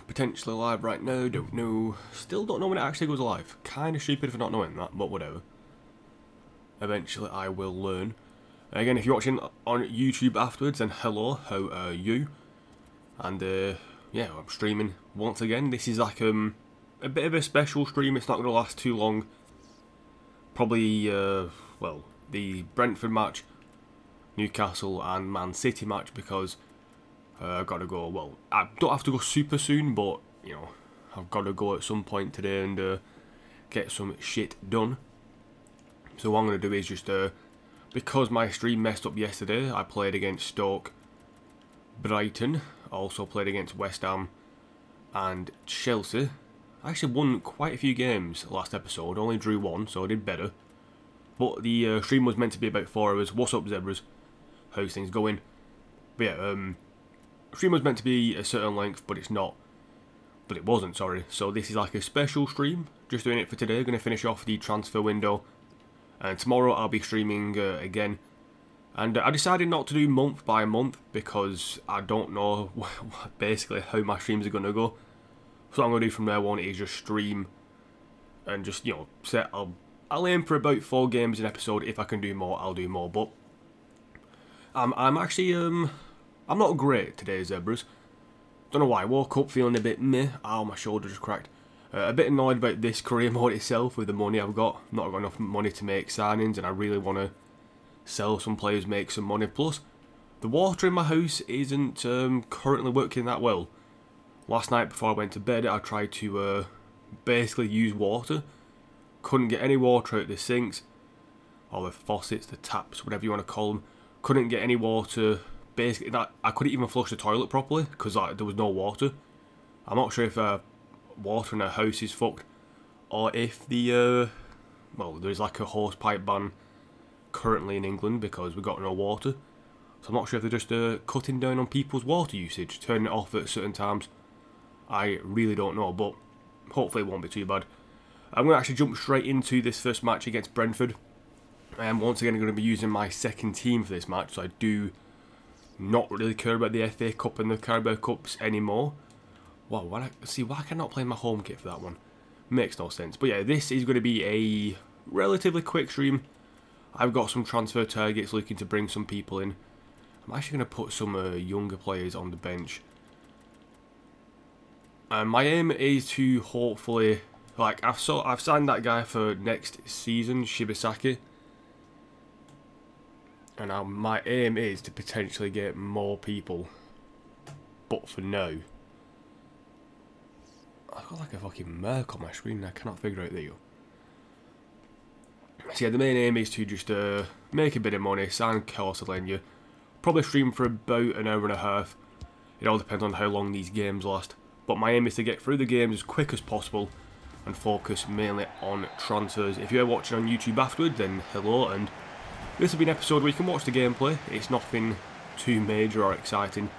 Potentially live right now, don't know. Still don't know when it actually goes live. Kinda stupid for not knowing that, but whatever. Eventually I will learn. Again, if you're watching on YouTube afterwards, then hello, how are you? And yeah, I'm streaming once again. This is like a bit of a special stream. It's not going to last too long. Probably, well, the Brentford match, Newcastle and Man City match, because I've got to go, well, I don't have to go super soon, but, you know, I've got to go at some point today and get some shit done. So what I'm going to do is just, because my stream messed up yesterday, I played against Stoke, Brighton, also played against West Ham and Chelsea. I actually won quite a few games last episode, only drew one, so I did better. But the stream was meant to be about 4 hours. What's up, Zebras? How's things going? But yeah, stream was meant to be a certain length, but it's not. But it wasn't, sorry. So this is like a special stream, just doing it for today. Going to finish off the transfer window. And tomorrow I'll be streaming again. And I decided not to do month by month because I don't know basically how my streams are going to go. So what I'm going to do from there on is just stream and just, you know, I'll aim for about 4 games an episode. If I can do more, I'll do more. But I'm actually, I'm not great today, Zebras. Don't know why. I woke up feeling a bit meh. Ow, my shoulder just cracked. A bit annoyed about this career mode itself with the money I've got. Not got enough money to make signings, and I really want to sell some players, make some money. Plus, the water in my house isn't currently working that well. Last night before I went to bed, I tried to basically use water. Couldn't get any water out the sinks, or the faucets, the taps, whatever you want to call them. Couldn't get any water. Basically, I couldn't even flush the toilet properly because there was no water. I'm not sure if water in a house is fucked, or if the well, there's like a hose pipe ban currently in England because we've got no water. So I'm not sure if they're just cutting down on people's water usage, turning it off at certain times. I really don't know, but hopefully it won't be too bad. I'm going to actually jump straight into this first match against Brentford. Once again, I'm going to be using my second team for this match, so I do not really care about the FA Cup and the Carabao Cups anymore. Wow, why can I not play my home kit for that one? Makes no sense. But yeah, this is going to be a relatively quick stream. I've got some transfer targets looking to bring some people in. I'm actually going to put some younger players on the bench. My aim is to hopefully, like, I've signed that guy for next season, Shibasaki. And my aim is to potentially get more people. But for now, I've got like a fucking merc on my screen and I cannot figure out the. So yeah, the main aim is to just make a bit of money, sign Kelsolenia. Probably stream for about an hour and a half. It all depends on how long these games last. But my aim is to get through the games as quick as possible and focus mainly on transfers. If you're watching on YouTube afterwards, then hello, and this will be an episode where you can watch the gameplay. It's nothing too major or exciting,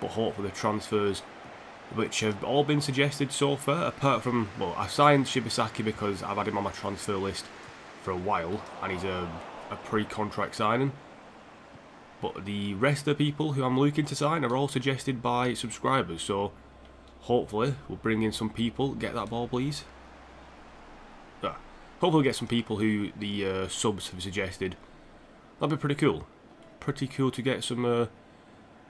but hopefully the transfers which have all been suggested so far, apart from, well, I signed Shibasaki because I've had him on my transfer list for a while, and he's a pre-contract signing. But the rest of the people who I'm looking to sign are all suggested by subscribers, so hopefully we'll bring in some people. Get that ball, please. Hopefully we'll get some people who the subs have suggested. That'd be pretty cool. Pretty cool to get some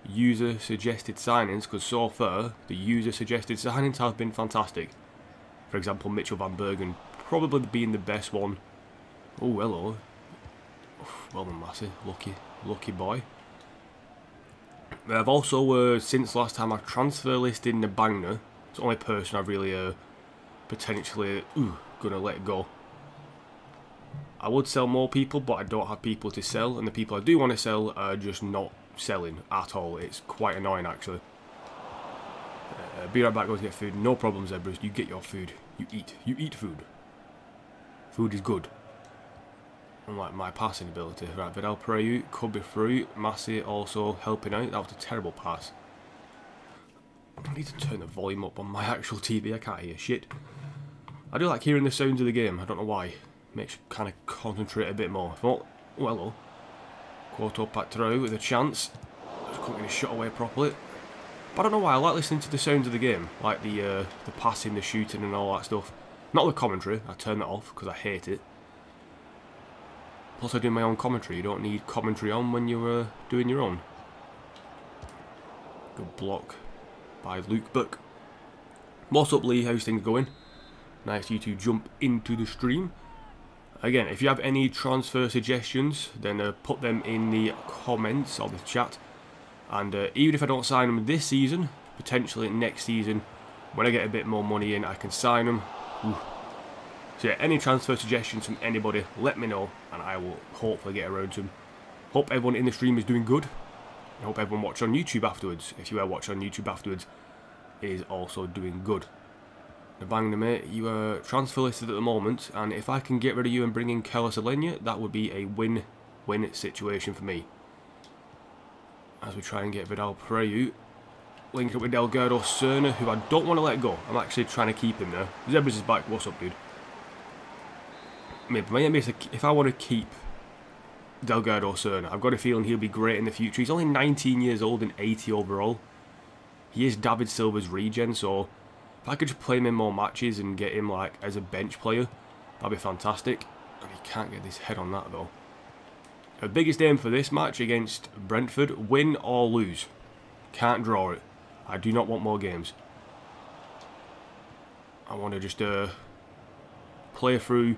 user suggested signings, because so far the user suggested signings have been fantastic. For example, Mitchell van Bergen probably being the best one. Oh, hello. Well done, Massey. Lucky boy. I've also, since last time, I've transfer listed Nabangna. It's the only person I've really potentially gonna let go. I would sell more people, but I don't have people to sell, and the people I do want to sell are just not selling at all. It's quite annoying, actually. Be right back, go to get food. No problem, Zebras. You get your food. You eat food. Food is good. Unlike my passing ability. Right, Vidal Pereira could be through. Massey also helping out. That was a terrible pass. I need to turn the volume up on my actual TV. I can't hear shit. I do like hearing the sounds of the game. I don't know why. Makes you kind of concentrate a bit more. Oh, well, Quoto Patrao with a chance. Just couldn't get his shot away properly. But I don't know why, I like listening to the sounds of the game. Like the passing, the shooting and all that stuff. Not the commentary, I turn that off because I hate it. Plus I do my own commentary, you don't need commentary on when you're doing your own. Good block by Luke Buck. What's up Lee, how's things going? Nice you to jump into the stream. Again, if you have any transfer suggestions, then put them in the comments of the chat. And even if I don't sign them this season, potentially next season, when I get a bit more money in, I can sign them. Ooh. So yeah, any transfer suggestions from anybody, let me know, and I will hopefully get around to them. Hope everyone in the stream is doing good. I hope everyone watching on YouTube afterwards, if you are watching on YouTube afterwards, is also doing good. Now bang the mate, you are transfer listed at the moment, and if I can get rid of you and bring in Carlos Alenia, that would be a win-win situation for me. As we try and get Vidal Pereira, linked up with Delgado Serna, who I don't want to let go. I'm actually trying to keep him there. Zebras is back, what's up dude? Maybe if I want to keep Delgado Serna, I've got a feeling he'll be great in the future. He's only 19 years old and 80 overall. He is David Silva's regen, so if I could just play him in more matches and get him like as a bench player, that'd be fantastic. And he can't get his head on that though. The biggest aim for this match against Brentford, win or lose. Can't draw it. I do not want more games. I want to just play through,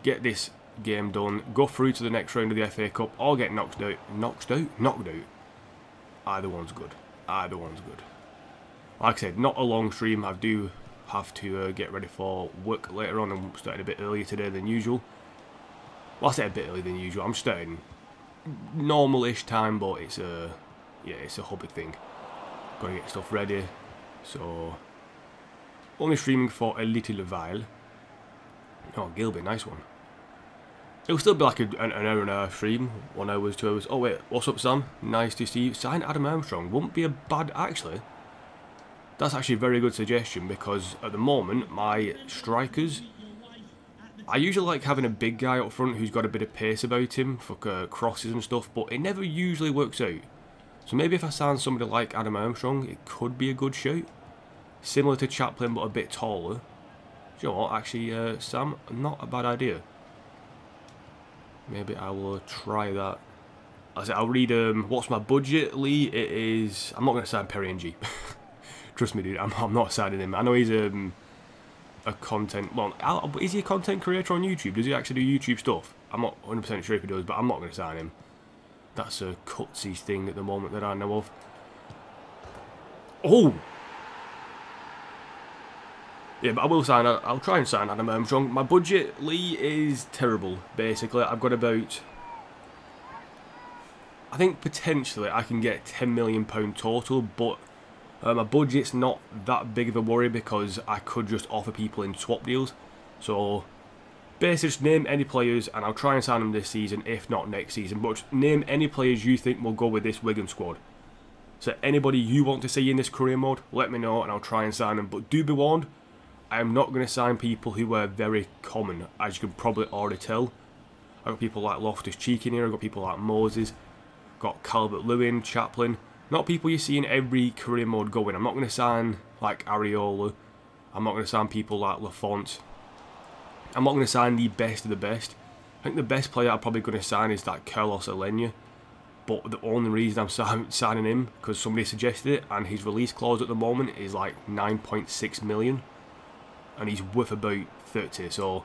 get this game done, go through to the next round of the FA Cup, or get knocked out. Knocked out? Either one's good. Either one's good. Like I said, not a long stream. I do have to get ready for work later on. I'm starting a bit earlier today than usual. Well, I say a bit earlier than usual. I'm starting normal-ish time, but it's a it's a hobby thing. Got to get stuff ready. So only streaming for a little while. Oh, Gilby, nice one. It'll still be like an hour and a half stream, 1 hour, 2 hours. Oh wait, what's up Sam? Nice to see you. Sign Adam Armstrong. Wouldn't be a bad, actually. That's actually a very good suggestion because at the moment, my strikers, I usually like having a big guy up front who's got a bit of pace about him for crosses and stuff, but it never usually works out. So maybe if I sign somebody like Adam Armstrong, it could be a good shout. Similar to Chaplin, but a bit taller. Do you know what, actually, Sam, not a bad idea. Maybe I will try that. I'll read, what's my budget, Lee? It is, I'm not going to sign Perry NG. Trust me, dude, I'm not signing him. I know he's a content, well, is he a content creator on YouTube? Does he actually do YouTube stuff? I'm not 100% sure if he does, but I'm not going to sign him. That's a cutsy thing at the moment that I know of. Oh! Yeah, but I will sign, I'll try and sign Adam Armstrong. My budget, Lee, is terrible, basically. I've got about, I think potentially I can get £10 million total, but my budget's not that big of a worry because I could just offer people in swap deals. So basically just name any players and I'll try and sign them this season, if not next season. But just name any players you think will go with this Wigan squad. So anybody you want to see in this career mode, let me know and I'll try and sign them. But do be warned, I am not going to sign people who are very common, as you can probably already tell. I've got people like Loftus-Cheek in here, I've got people like Moses, got Calvert-Lewin, Chaplin. Not people you see in every career mode going. I'm not going to sign like Areola. I'm not going to sign people like Lafont. I'm not going to sign the best of the best. I think the best player I'm probably going to sign is that Carlos Alenia. But the only reason I'm signing him, because somebody suggested it, and his release clause at the moment is like 9.6 million. And he's worth about 30, so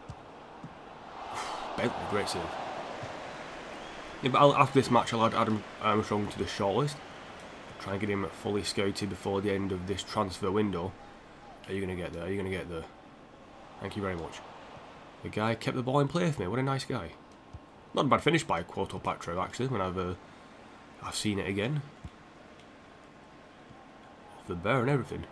Bentley, great save. Yeah, but after this match I'll add Adam Armstrong to the shortlist. Try and get him fully scouted before the end of this transfer window. Are you going to get there? Are you going to get there? Thank you very much. The guy kept the ball in play for me. What a nice guy. Not a bad finish by Quoto Patro actually, when I've seen it again. Off the bear and everything.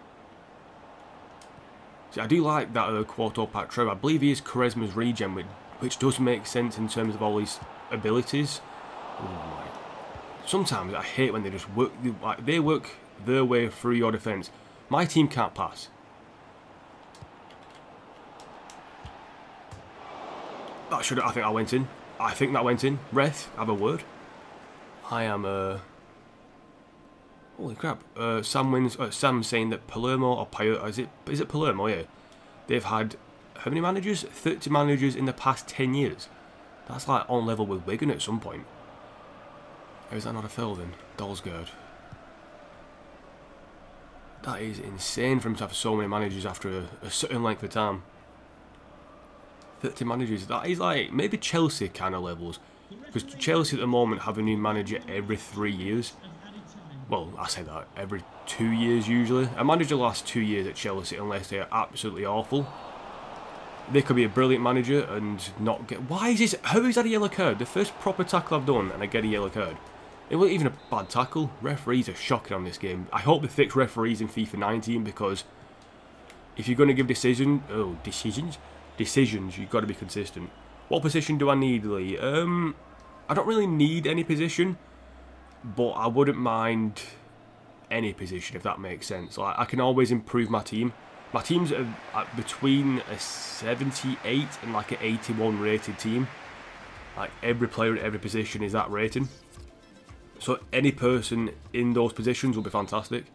See, I do like that Quoto Patro. I believe he is Quaresma's regen, which does make sense in terms of all his abilities. Oh my. Sometimes I hate when they just work, like they work their way through your defence. My team can't pass. That should, I think that went in. I think that went in. Ref, have a word. I am, Holy crap. Sam's saying that Palermo, or is it Palermo, yeah. They've had, how many managers? 30 managers in the past 10 years. That's like on level with Wigan at some point. Or is that not a foul then? Dalsgaard. That is insane for him to have so many managers after a certain length of time. 30 managers, that is like maybe Chelsea kind of levels. Because Chelsea at the moment have a new manager every 3 years. Well, I say that, every 2 years usually. A manager lasts 2 years at Chelsea unless they are absolutely awful. They could be a brilliant manager and not get... Why is this... How is that a yellow card? The first proper tackle I've done and I get a yellow card. It wasn't even a bad tackle. Referees are shocking on this game. I hope they fix referees in FIFA 19 because if you're going to give decisions, you've got to be consistent. What position do I need, Lee? I don't really need any position, but I wouldn't mind any position if that makes sense. Like, I can always improve my team. My team's between a 78 and like an 81 rated team. Like every player at every position is that rating. So any person in those positions will be fantastic.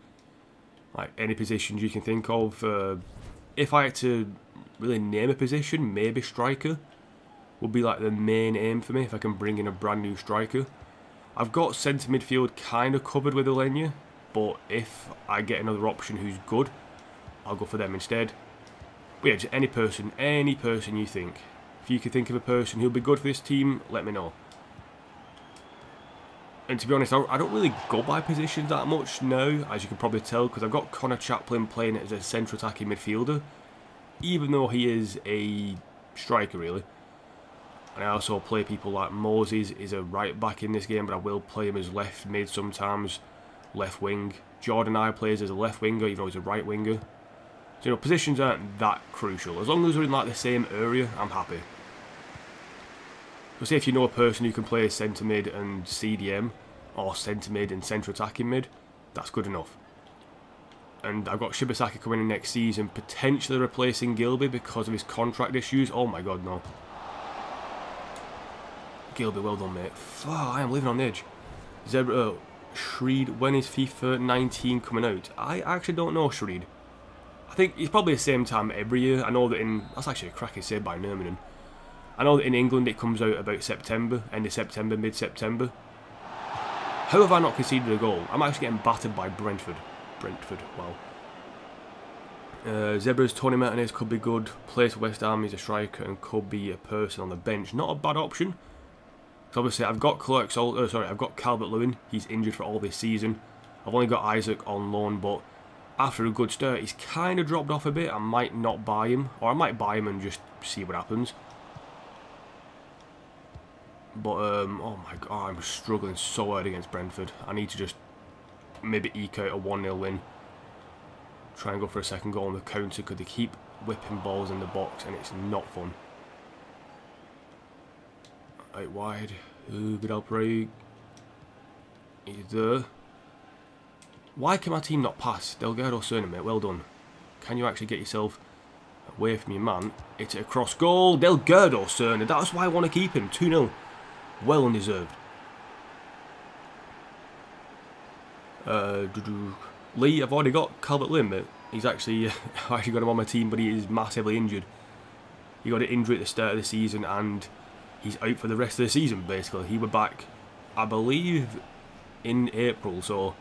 Like any positions you can think of. If I had to really name a position, maybe striker would be like the main aim for me if I can bring in a brand new striker. I've got centre midfield kind of covered with Alenia, but if I get another option who's good, I'll go for them instead. But yeah, just any person you think. If you can think of a person who'll be good for this team, let me know. And to be honest, I don't really go by positions that much now, as you can probably tell, because I've got Connor Chaplin playing as a central attacking midfielder, even though he is a striker really. And I also play people like Moses is a right back in this game, but I will play him as left mid sometimes, left wing. Jordan I plays as a left winger, even though he's a right winger. So, you know, positions aren't that crucial. As long as we're in like the same area, I'm happy. So say if you know a person who can play centre mid and CDM, or centre mid and centre attacking mid, that's good enough. And I've got Shibasaki coming in next season, potentially replacing Gilby because of his contract issues. Oh my god, no. Gilby, well done, mate. I am living on the edge. Shreed, when is FIFA 19 coming out? I actually don't know, Shreed. I think it's probably the same time every year. I know that that's actually a cracking save by Nurminen. I know that in England it comes out about September, end of September, mid-September. How have I not conceded a goal? I'm actually getting battered by Brentford. Wow. Zebra's Tony Martinez could be good. Plays for West Ham, he's a striker and could be a person on the bench. Not a bad option. So obviously I've got I've got Calvert-Lewin. He's injured for all this season. I've only got Isaac on loan, but after a good start, he's kind of dropped off a bit. I might not buy him, or I might buy him and just see what happens. But, oh my god, I'm struggling so hard against Brentford. I need to just maybe eke out a 1-0 win. Try and go for a second goal on the counter because they keep whipping balls in the box and it's not fun. Out wide. Good help, right? He's there. Why can my team not pass? Delgado Cerna, mate, well done. Can you actually get yourself away from your man? It's a cross goal. Delgado Cerna, that's why I want to keep him. 2-0. Well undeserved. Lee, I've already got Calvert-Lewin, but he's actually, I've actually got him on my team, but he is massively injured. He got an injury at the start of the season and he's out for the rest of the season, basically. He were back, I believe, in April, so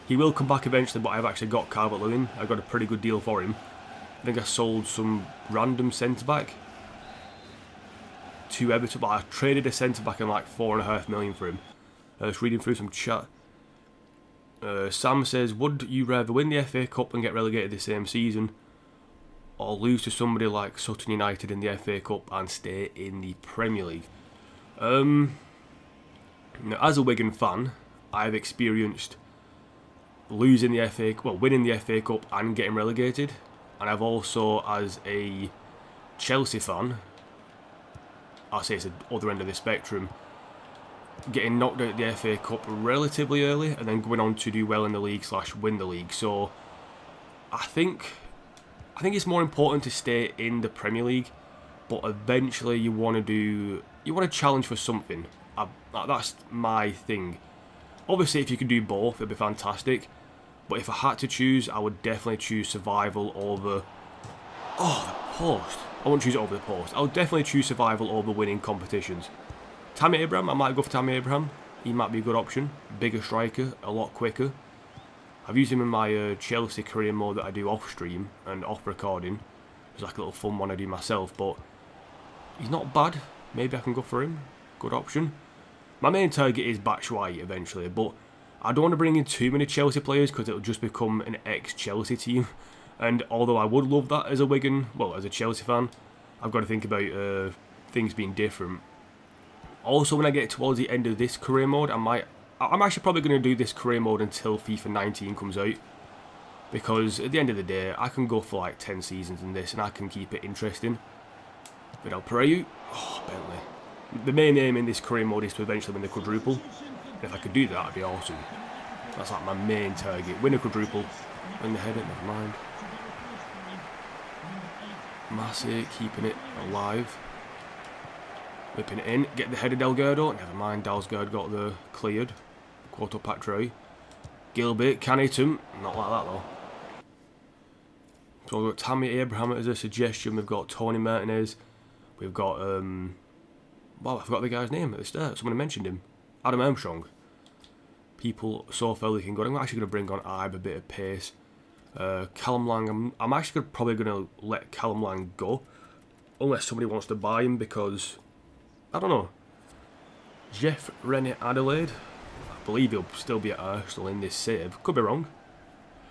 he will come back eventually, but I've actually got Calvert-Lewin. I got a pretty good deal for him. I think I sold some random centre-back to Everton, but I traded a centre-back in like 4.5 million for him. Just reading through some chat. Sam says, would you rather win the FA Cup and get relegated the same season, or lose to somebody like Sutton United in the FA Cup and stay in the Premier League? Now, as a Wigan fan, I've experienced winning the FA Cup and getting relegated, and I've also, as a Chelsea fan, I'll say it's the other end of the spectrum, getting knocked out of the FA Cup relatively early and then going on to do well in the league / win the league. So I think it's more important to stay in the Premier League, but eventually you want to challenge for something. That's my thing. Obviously, if you can do both, it'd be fantastic. But if I had to choose, I would definitely choose survival over... Oh, the post. I wouldn't choose it over the post. I would definitely choose survival over winning competitions. Tammy Abraham, I might go for Tammy Abraham. He might be a good option. Bigger striker, a lot quicker. I've used him in my Chelsea career mode that I do off stream and off recording. It's like a little fun one I do myself, but he's not bad. Maybe I can go for him. Good option. My main target is Batshuayi eventually, but I don't want to bring in too many Chelsea players because it'll just become an ex-Chelsea team. And although I would love that as a Wigan, well, as a Chelsea fan, I've got to think about things being different. Also, when I get towards the end of this career mode, I'm actually probably going to do this career mode until FIFA 19 comes out. Because at the end of the day, I can go for like 10 seasons in this and I can keep it interesting. But I'll pray you. Oh, Bentley. The main aim in this career mode is to eventually win the quadruple. And if I could do that, that'd be awesome. That's like my main target. Win a quadruple. Win the header, never mind. Massey keeping it alive. Whipping it in. Get the header Delgado. Never mind, Dalsgaard got the cleared. Quato Patroi. Gilbert, can hit him. Not like that though. So we've got Tammy Abraham as a suggestion. We've got Tony Martinez. We've got, well, I forgot the guy's name at the start. Someone mentioned him. Adam Armstrong. People so far they can go. I'm actually going to bring on Ibe, a bit of pace. Callum Lang, I'm actually probably going to let Callum Lang go. Unless somebody wants to buy him because, I don't know. Jeff Rennie Adelaide. I believe he'll still be at Arsenal in this save. Could be wrong.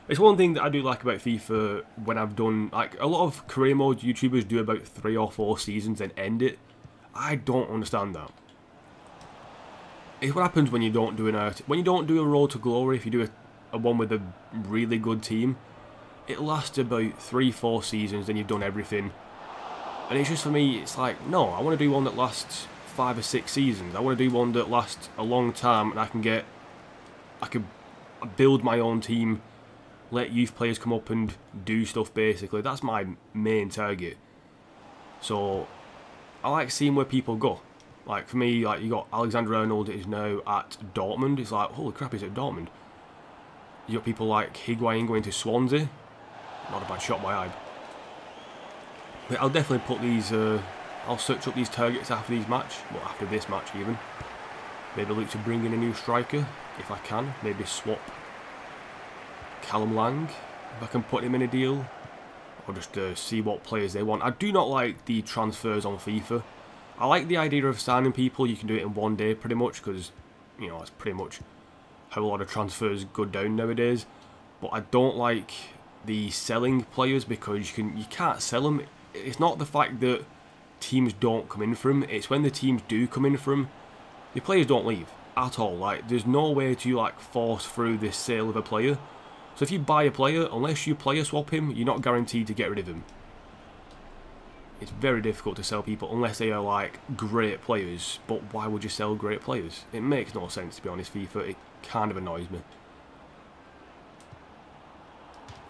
It's one thing that I do like about FIFA when I've done, like, a lot of career mode YouTubers do about 3 or 4 seasons and end it. I don't understand that. It's what happens when you don't do a road to glory. If you do a one with a really good team, it lasts about 3-4 seasons, then you've done everything. And it's just, for me, it's like, no, I want to do one that lasts 5 or 6 seasons. I want to do one that lasts a long time and I can build my own team, let youth players come up and do stuff basically. That's my main target. So I like seeing where people go. Like for me, like you got Alexander Arnold is now at Dortmund. It's like, holy crap, he's at Dortmund. You got people like Higuain going to Swansea. Not a bad shot by Ibe. But I'll definitely put these, I'll search up these targets after these match. Well, after this match even. Maybe look to bring in a new striker, if I can. Maybe swap Callum Lang, if I can put him in a deal. Or just see what players they want. I do not like the transfers on FIFA. I like the idea of signing people. You can do it in one day pretty much, because, you know, that's pretty much how a lot of transfers go down nowadays. But I don't like the selling players because you can't sell them. It's not the fact that teams don't come in for them. It's when the teams do come in for them, the players don't leave at all. Like, there's no way to like force through this sale of a player. So if you buy a player, unless you player swap him, you're not guaranteed to get rid of him. It's very difficult to sell people unless they are like great players. But why would you sell great players? It makes no sense, to be honest, FIFA. It kind of annoys me.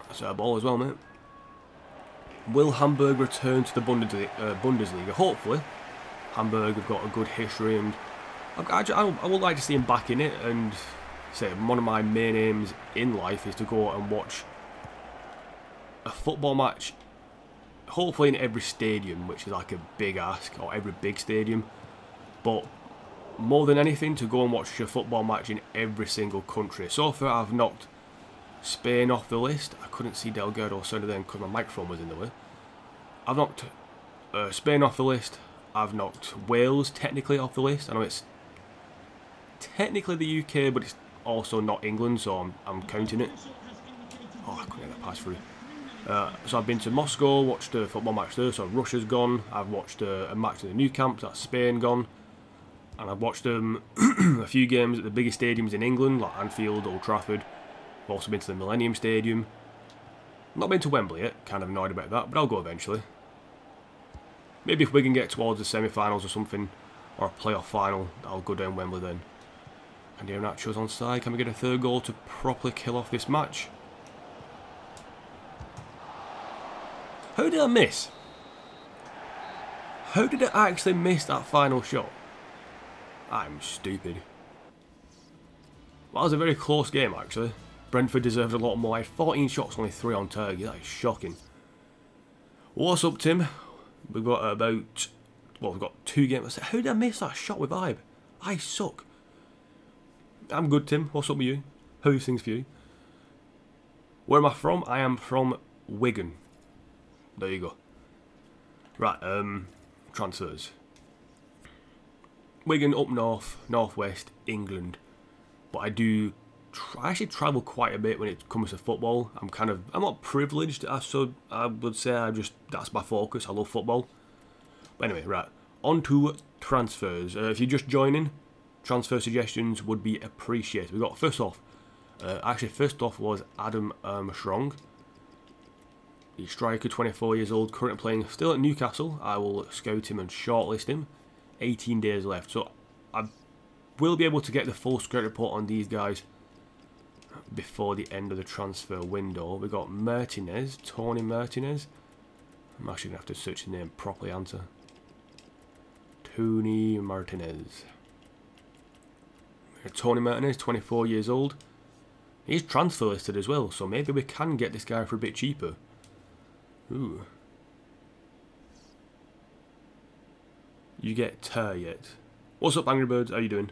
That's our ball as well, mate. Will Hamburg return to the Bundesliga? Hopefully. Hamburg have got a good history, and I would like to see him back in it. And say one of my main aims in life is to go and watch a football match, hopefully in every stadium, which is like a big ask, or every big stadium. But more than anything, to go and watch a football match in every single country. So far, I've knocked Spain off the list. I couldn't see Delgado sooner then because my microphone was in the way. I've knocked Spain off the list. I've knocked Wales technically off the list. I know it's technically the UK, but it's also not England, so I'm counting it. Oh, I couldn't get that pass through. So I've been to Moscow, watched a football match there, so Russia's gone. I've watched a match in the new camp, that's Spain gone. And I've watched a few games at the biggest stadiums in England, like Anfield, Old Trafford. I've also been to the Millennium Stadium. Not been to Wembley yet, kind of annoyed about that, but I'll go eventually. Maybe if we can get towards the semi-finals or something, or a playoff final, I'll go down Wembley then. And here Nacho's onside. Can we get a third goal to properly kill off this match? How did I miss? How did I actually miss that final shot? I'm stupid. Well, that was a very close game, actually. Brentford deserved a lot more. I had 14 shots, only 3 on target. That is shocking. What's up, Tim? We've got about... Well, we've got 2 games. How did I miss that shot with Ibe? I suck. I'm good, Tim. What's up with you? How's things for you? Where am I from? I am from Wigan. There you go. Right, transfers. Wigan up north, northwest, England. But I actually travel quite a bit when it comes to football. I'm not privileged, I would say. That's my focus. I love football. But anyway, right, on to transfers. If you're just joining, transfer suggestions would be appreciated. We got first off was Adam Armstrong. He's striker, 24 years old, currently playing still at Newcastle. I will scout him and shortlist him. 18 days left, so I will be able to get the full scout report on these guys before the end of the transfer window. We got Martinez, Tony Martinez. I'm actually going to have to search his name properly, answer. Tony Martinez. Tony Martinez, 24 years old. He's transfer listed as well, so maybe we can get this guy for a bit cheaper. Ooh. You get Ter yet. What's up, Angry Birds? How you doing?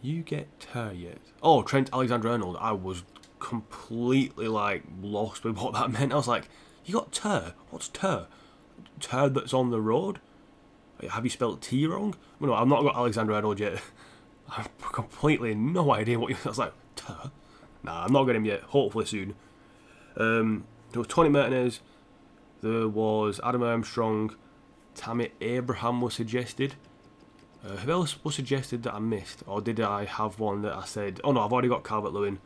You get Ter yet. Oh, Trent Alexander-Arnold. I was completely, like, lost with what that meant. I was like, you got Ter? What's Ter? Ter that's on the road? Have you spelled T wrong? No, I've not got Alexander-Arnold yet. I've completely no idea what you... I was like, Ter? Nah, I'm not getting him yet. Hopefully soon. There was Tony Martinez. There was Adam Armstrong. Tammy Abraham was suggested. Who else was suggested that I missed? Or did I have one that I said... Oh no, I've already got Calvert-Lewin.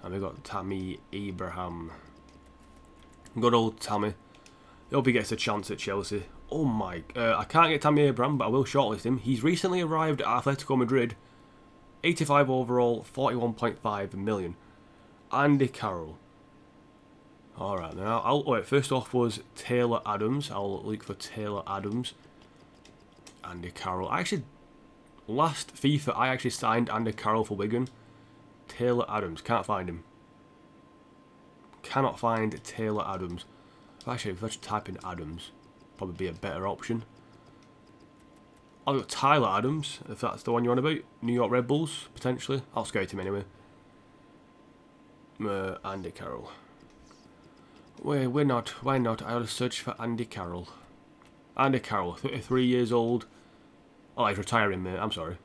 And we got Tammy Abraham. Good old Tammy. I hope he gets a chance at Chelsea. Oh my... I can't get Tammy Abraham, but I will shortlist him. He's recently arrived at Atletico Madrid. 85 overall, 41.5 million. Andy Carroll. Alright, now wait, first off was Taylor Adams. I'll look for Taylor Adams. Andy Carroll. Last FIFA, I actually signed Andy Carroll for Wigan. Taylor Adams. Can't find him. Cannot find Taylor Adams. Actually, if I just type in Adams, probably be a better option. I've got Tyler Adams, if that's the one you're on about. New York Red Bulls, potentially. I'll scout him anyway. Andy Carroll. Why not? I'll search for Andy Carroll. Andy Carroll, 33 years old. Oh, he's retiring, mate. I'm sorry.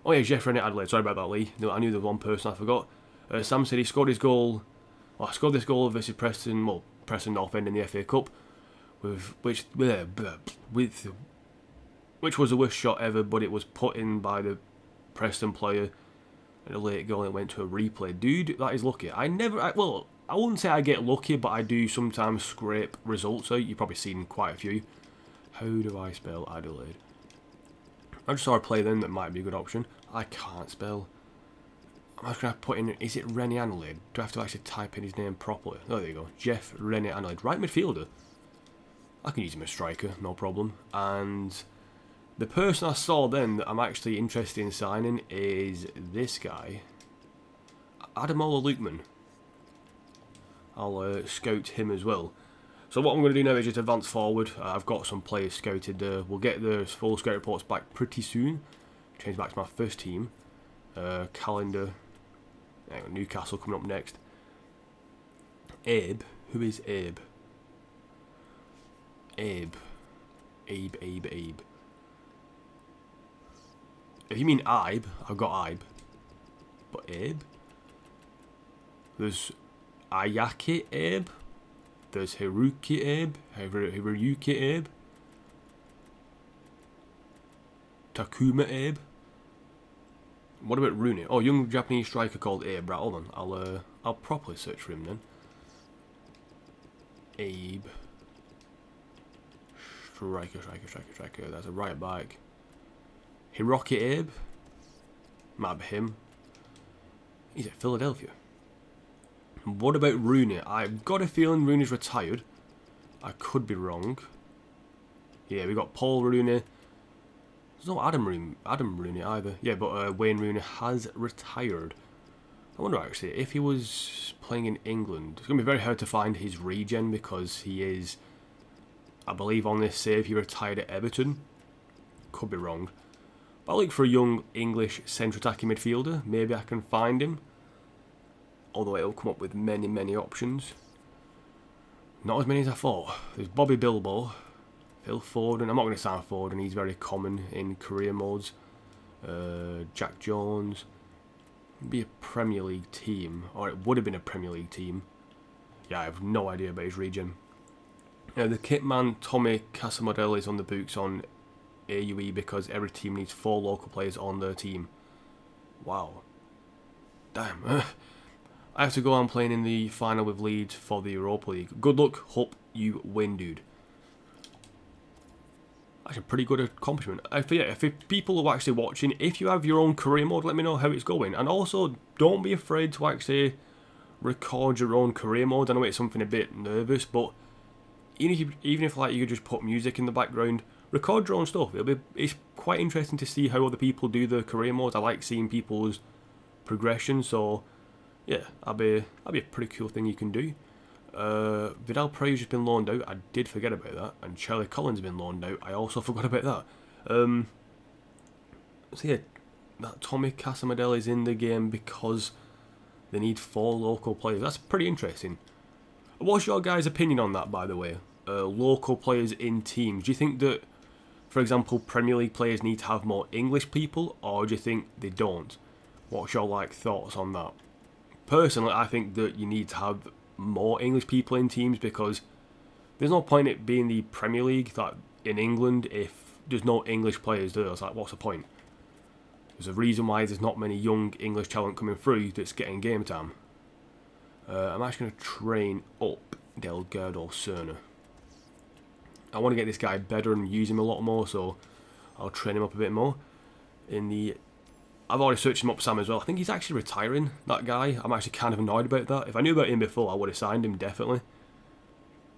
Oh yeah, Jeff Rennie Adelaide. Sorry about that, Lee. No, I knew there was one person I forgot. Sam said he scored his goal. Well, I scored this goal versus Preston. Well, Preston North End in the FA Cup, which was the worst shot ever, but it was put in by the Preston player at a late goal. And it went to a replay. Dude, that is lucky. I wouldn't say I get lucky, but I do sometimes scrape results out. You've probably seen quite a few. How do I spell Adelaide? I just saw a play then that might be a good option. I can't spell. I'm just going to put in, is it Rennie Adelaide? Do I have to actually type in his name properly? Oh, there you go. Jeff Rennie Adelaide. Right midfielder. I can use him as striker, no problem. And the person I saw then that I'm actually interested in signing is this guy. Ademola Lookman. I'll scout him as well. So what I'm going to do now is just advance forward. I've got some players scouted. We'll get the full scout reports back pretty soon. Change back to my first team. Calendar. Newcastle coming up next. Abe. Who is Abe? Abe. If you mean Ibe, I've got Ibe. But Abe? There's Ayaki Abe. There's Hiroki Abe. Hiroyuki Abe. Takuma Abe. What about Rooney? Oh, young Japanese striker called Abe. Right, hold on. I'll properly search for him then. Abe. Striker. That's a right back. Hiroki Abe. Might be him. He's at Philadelphia. What about Rooney? I've got a feeling Rooney's retired. I could be wrong. Yeah, we got Paul Rooney. There's no Adam Rooney either. Yeah, but Wayne Rooney has retired. I wonder actually if he was playing in England. It's going to be very hard to find his regen because he is, I believe on this save, he retired at Everton. Could be wrong. But I look for a young English centre attacking midfielder. Maybe I can find him. Although it'll come up with many, many options. Not as many as I thought. There's Bobby Bilbo, Phil Foden. I'm not going to sound Foden, he's very common in career modes. Jack Jones. Be a Premier League team, or it would have been a Premier League team. Yeah, I have no idea about his region. The kitman Tommy Casamodel is on the books on AUE because every team needs 4 local players on their team. Wow. Damn. I have to go on playing in the final with Leeds for the Europa League. Good luck, hope you win, dude. That's a pretty good accomplishment. If people are actually watching, if you have your own career mode, let me know how it's going. And also, don't be afraid to actually record your own career mode. I know it's something a bit nervous, but even if like you could just put music in the background, record your own stuff. It's quite interesting to see how other people do their career modes. I like seeing people's progression, so yeah, that'd be a pretty cool thing you can do. Vidal Pereira's just been loaned out. I did forget about that. And Charlie Collins has been loaned out. I also forgot about that. So yeah, that Tommy Casamodel is in the game because they need 4 local players. That's pretty interesting. What's your guys' opinion on that, by the way? Local players in teams. Do you think that, for example, Premier League players need to have more English people, or do you think they don't? What's your thoughts on that? Personally, I think that you need to have more English people in teams because there's no point in it being the Premier League that in England if there's no English players there. It's like, what's the point? There's a reason why there's not many young English talent coming through that's getting game time. I'm actually going to train up Delgado Cerna. I want to get this guy better and use him a lot more, so I'll train him up a bit more. I've already searched him up, Sam, as well. I think he's actually retiring, that guy. I'm actually kind of annoyed about that. If I knew about him before, I would have signed him, definitely.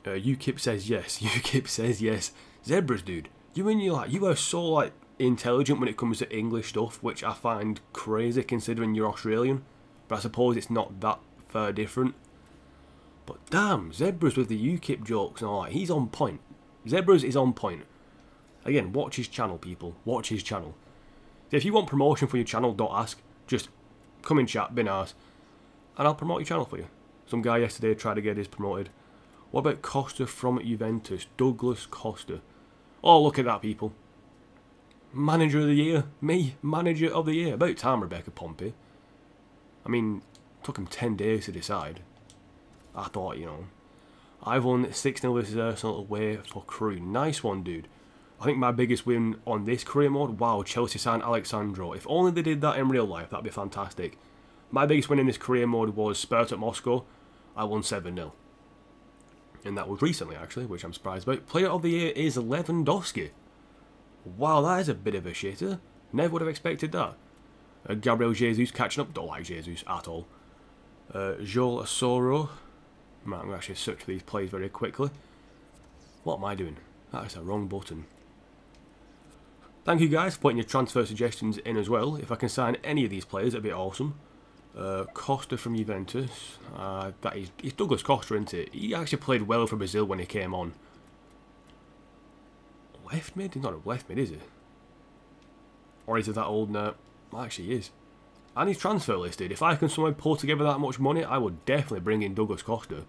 UKIP says yes. UKIP says yes. Zebras, dude. You are so, intelligent when it comes to English stuff, which I find crazy considering you're Australian. But I suppose it's not that far different. But damn, Zebras with the UKIP jokes and all that. He's on point. Zebras is on point. Again, watch his channel, people. Watch his channel. If you want promotion for your channel, don't ask. Just come in chat, be nice, and I'll promote your channel for you. Some guy yesterday tried to get his promoted. What about Costa from Juventus? Douglas Costa. Oh, look at that, people. Manager of the year. Me, manager of the year. About time, Rebecca Pompey. I mean, it took him 10 days to decide. I thought, I've won 6-0 versus Arsenal away for Crewe. Nice one, dude. I think my biggest win on this career mode, wow, Chelsea signed Alexandro. If only they did that in real life, that'd be fantastic. My biggest win in this career mode was Spartak Moscow. I won 7-0. And that was recently, actually, which I'm surprised about. Player of the year is Lewandowski. Wow, that is a bit of a shitter. Never would have expected that. Gabriel Jesus catching up. Don't like Jesus at all. Joel Asoro. I'm going to actually search for these plays very quickly. What am I doing? That is the wrong button. Thank you guys for putting your transfer suggestions in as well. If I can sign any of these players, that'd be awesome. Costa from Juventus. He's Douglas Costa, isn't it? He actually played well for Brazil when he came on. Left mid? He's not a left mid, is he? Or is he that old now? Well, actually, he is. And he's transfer listed. If I can somehow pull together that much money, I would definitely bring in Douglas Costa.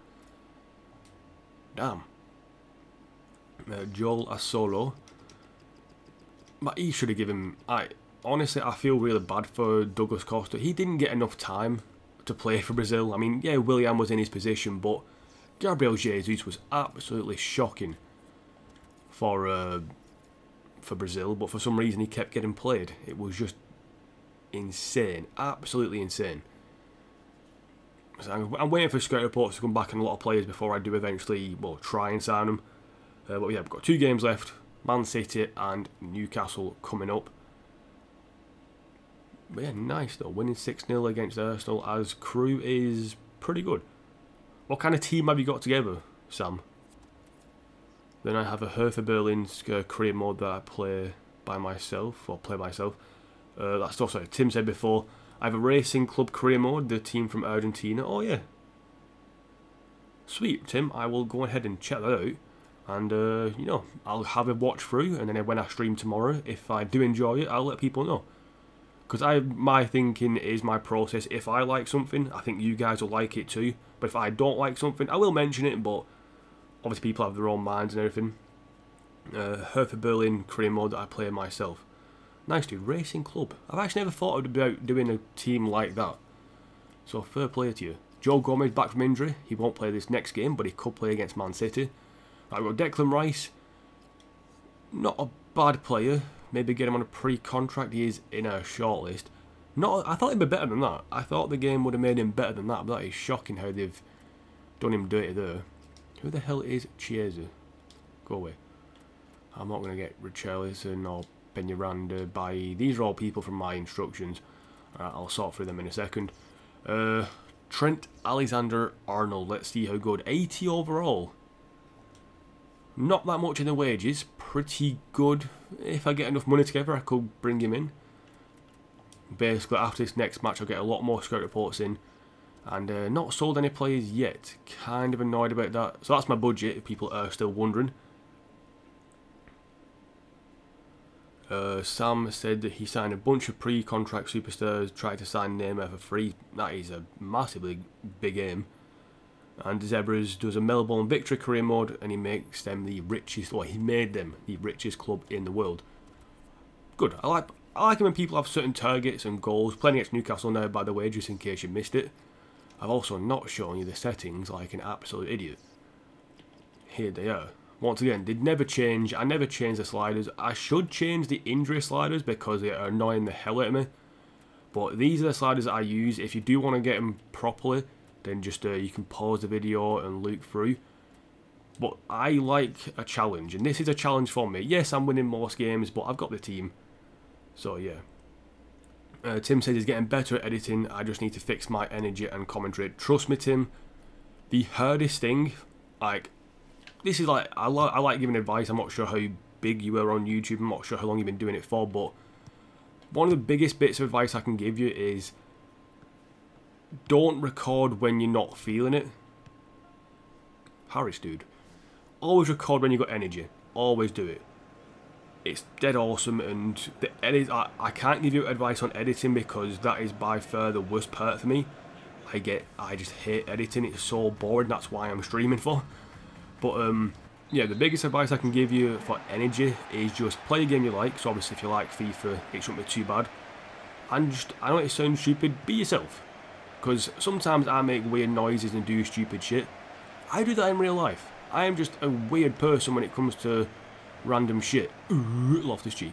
Damn. Joel Asolo. But he should have given... Honestly, I feel really bad for Douglas Costa. He didn't get enough time to play for Brazil. I mean, yeah, Willian was in his position, but Gabriel Jesus was absolutely shocking for Brazil. But for some reason, he kept getting played. It was just insane. Absolutely insane. So I'm waiting for scout reports to come back on a lot of players before I do eventually, well, try and sign them. But yeah, we've got 2 games left. Man City and Newcastle coming up. But yeah, nice though. Winning 6-0 against Arsenal as Crewe is pretty good. What kind of team have you got together, Sam? Then I have a Hertha Berlin career mode that I play by myself, or play myself. That's stuff, sorry, Tim said before, I have a racing club career mode, the team from Argentina. Oh yeah. Sweet, Tim, I will go ahead and check that out. And, you know, I'll have a watch through, and then when I stream tomorrow, if I do enjoy it, I'll let people know. Because my thinking is my process. If I like something, I think you guys will like it too. But if I don't like something, I will mention it, but obviously people have their own minds and everything. Hertha Berlin career mode that I play myself. Nice dude, Racing Club. I've actually never thought about doing a team like that. So fair play to you. Joe Gomez back from injury. He won't play this next game, but he could play against Man City. Right, we've got Declan Rice. Not a bad player. Maybe get him on a pre-contract. He is in a shortlist. I thought he'd be better than that. I thought the game would have made him better than that, but that is shocking how they've done him dirty there. Who the hell is Chiesa? Go away. I'm not going to get Richarlison or Peñaranda by... These are all people from my instructions. Alright, I'll sort through them in a second. Trent Alexander-Arnold. Let's see how good. 80 overall. Not that much in the wages. Pretty good. If I get enough money together, I could bring him in. Basically, after this next match, I'll get a lot more scout reports in. And not sold any players yet. Kind of annoyed about that. So that's my budget, if people are still wondering. Sam said that he signed a bunch of pre-contract superstars, tried to sign Neymar for free. That is a massively big aim. And Zebras does a Melbourne victory career mode, and he makes them the richest, or he made them the richest club in the world. Good. I like it when people have certain targets and goals. Playing against Newcastle now, by the way, just in case you missed it. I've also not shown you the settings like an absolute idiot. Here they are. Once again, they never change. I never change the sliders. I should change the injury sliders because they are annoying the hell out of me. But these are the sliders that I use. If you do want to get them properly, then just you can pause the video and look through. But I like a challenge, and this is a challenge for me. Yes, I'm winning most games, but I've got the team. So yeah. Tim says he's getting better at editing. I just need to fix my energy and commentary. Trust me, Tim. The hardest thing, like, this is like, I like giving advice. I'm not sure how big you are on YouTube. I'm not sure how long you've been doing it for, but one of the biggest bits of advice I can give you is don't record when you're not feeling it. Harris, dude. Always record when you've got energy. Always do it. It's dead awesome, and the edit, I can't give you advice on editing because that is by far the worst part for me. I just hate editing. It's so boring. That's why I'm streaming for. But yeah, the biggest advice I can give you for energy is just play a game you like. So obviously if you like FIFA, it shouldn't be too bad. And just, I know it sounds stupid, be yourself. Because sometimes I make weird noises and do stupid shit. I do that in real life. I am just a weird person when it comes to random shit. Ooh, Loftus cheek.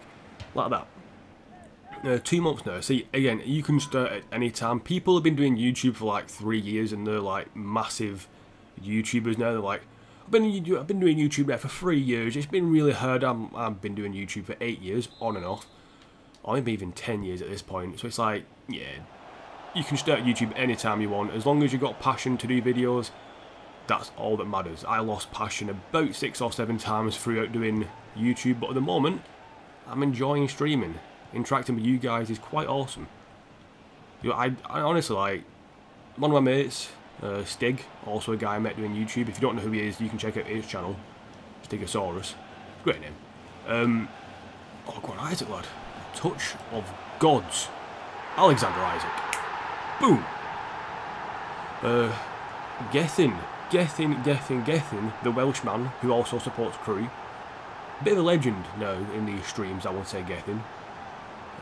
Like that. 2 months now. See, again, you can start at any time. People have been doing YouTube for like 3 years and they're like massive YouTubers now. They're like, I've been doing YouTube now for 3 years. It's been really hard. I've been doing YouTube for 8 years, on and off. Or maybe even 10 years at this point. So it's like, yeah, you can start YouTube anytime you want. As long as you've got passion to do videos, that's all that matters. I lost passion about 6 or 7 times throughout doing YouTube. But at the moment, I'm enjoying streaming. Interacting with you guys is quite awesome. You know, I honestly, like, one of my mates, Stig, also a guy I met doing YouTube. If you don't know who he is, you can check out his channel, Stigosaurus. Great name. Oh, go on, Isaac, lad. Touch of gods. Alexander Isaac. Boom. Gethin, the Welshman who also supports Crew. Bit of a legend now in these streams, I would say. Gethin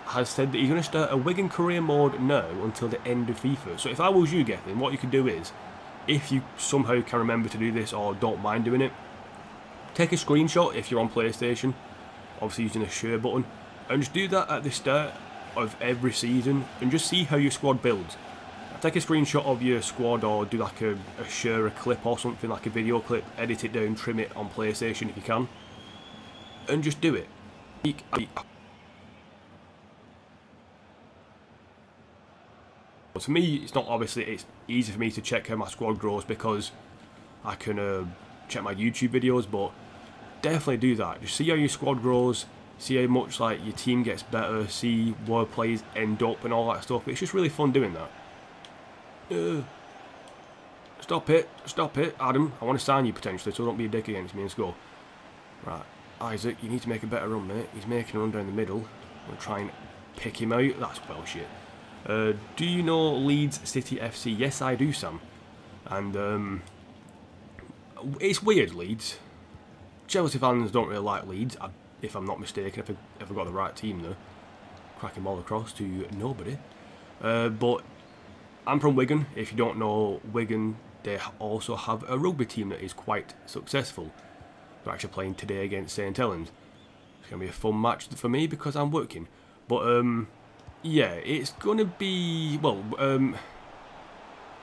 has said that he's going to start a Wigan career mode now until the end of FIFA. So if I was you, Gethin, what you could do is, if you somehow can remember to do this or don't mind doing it, take a screenshot if you're on PlayStation, obviously using the share button, and just do that at the start of every season and just see how your squad builds. Take a screenshot of your squad or do like a share a clip or something, like a video clip, edit it down, trim it on PlayStation if you can, and just do it. To me, it's not obviously, it's easy for me to check how my squad grows because I can check my YouTube videos, but definitely do that. Just see how your squad grows, see how much like your team gets better, see where players end up and all that stuff. It's just really fun doing that. Stop it, Adam. I want to sign you potentially, so don't be a dick against me and score. Right, Isaac, you need to make a better run, mate. He's making a run down the middle. I'm going to try and pick him out. That's bullshit. Do you know Leeds City FC? Yes, I do, Sam. And it's weird, Leeds. Chelsea fans don't really like Leeds, if I'm not mistaken, if I've got the right team there. Cracking ball across to nobody. But I'm from Wigan. If you don't know Wigan, they also have a rugby team that is quite successful. They're actually playing today against St Helens. It's going to be a fun match for me because I'm working. But yeah, it's going to be, well,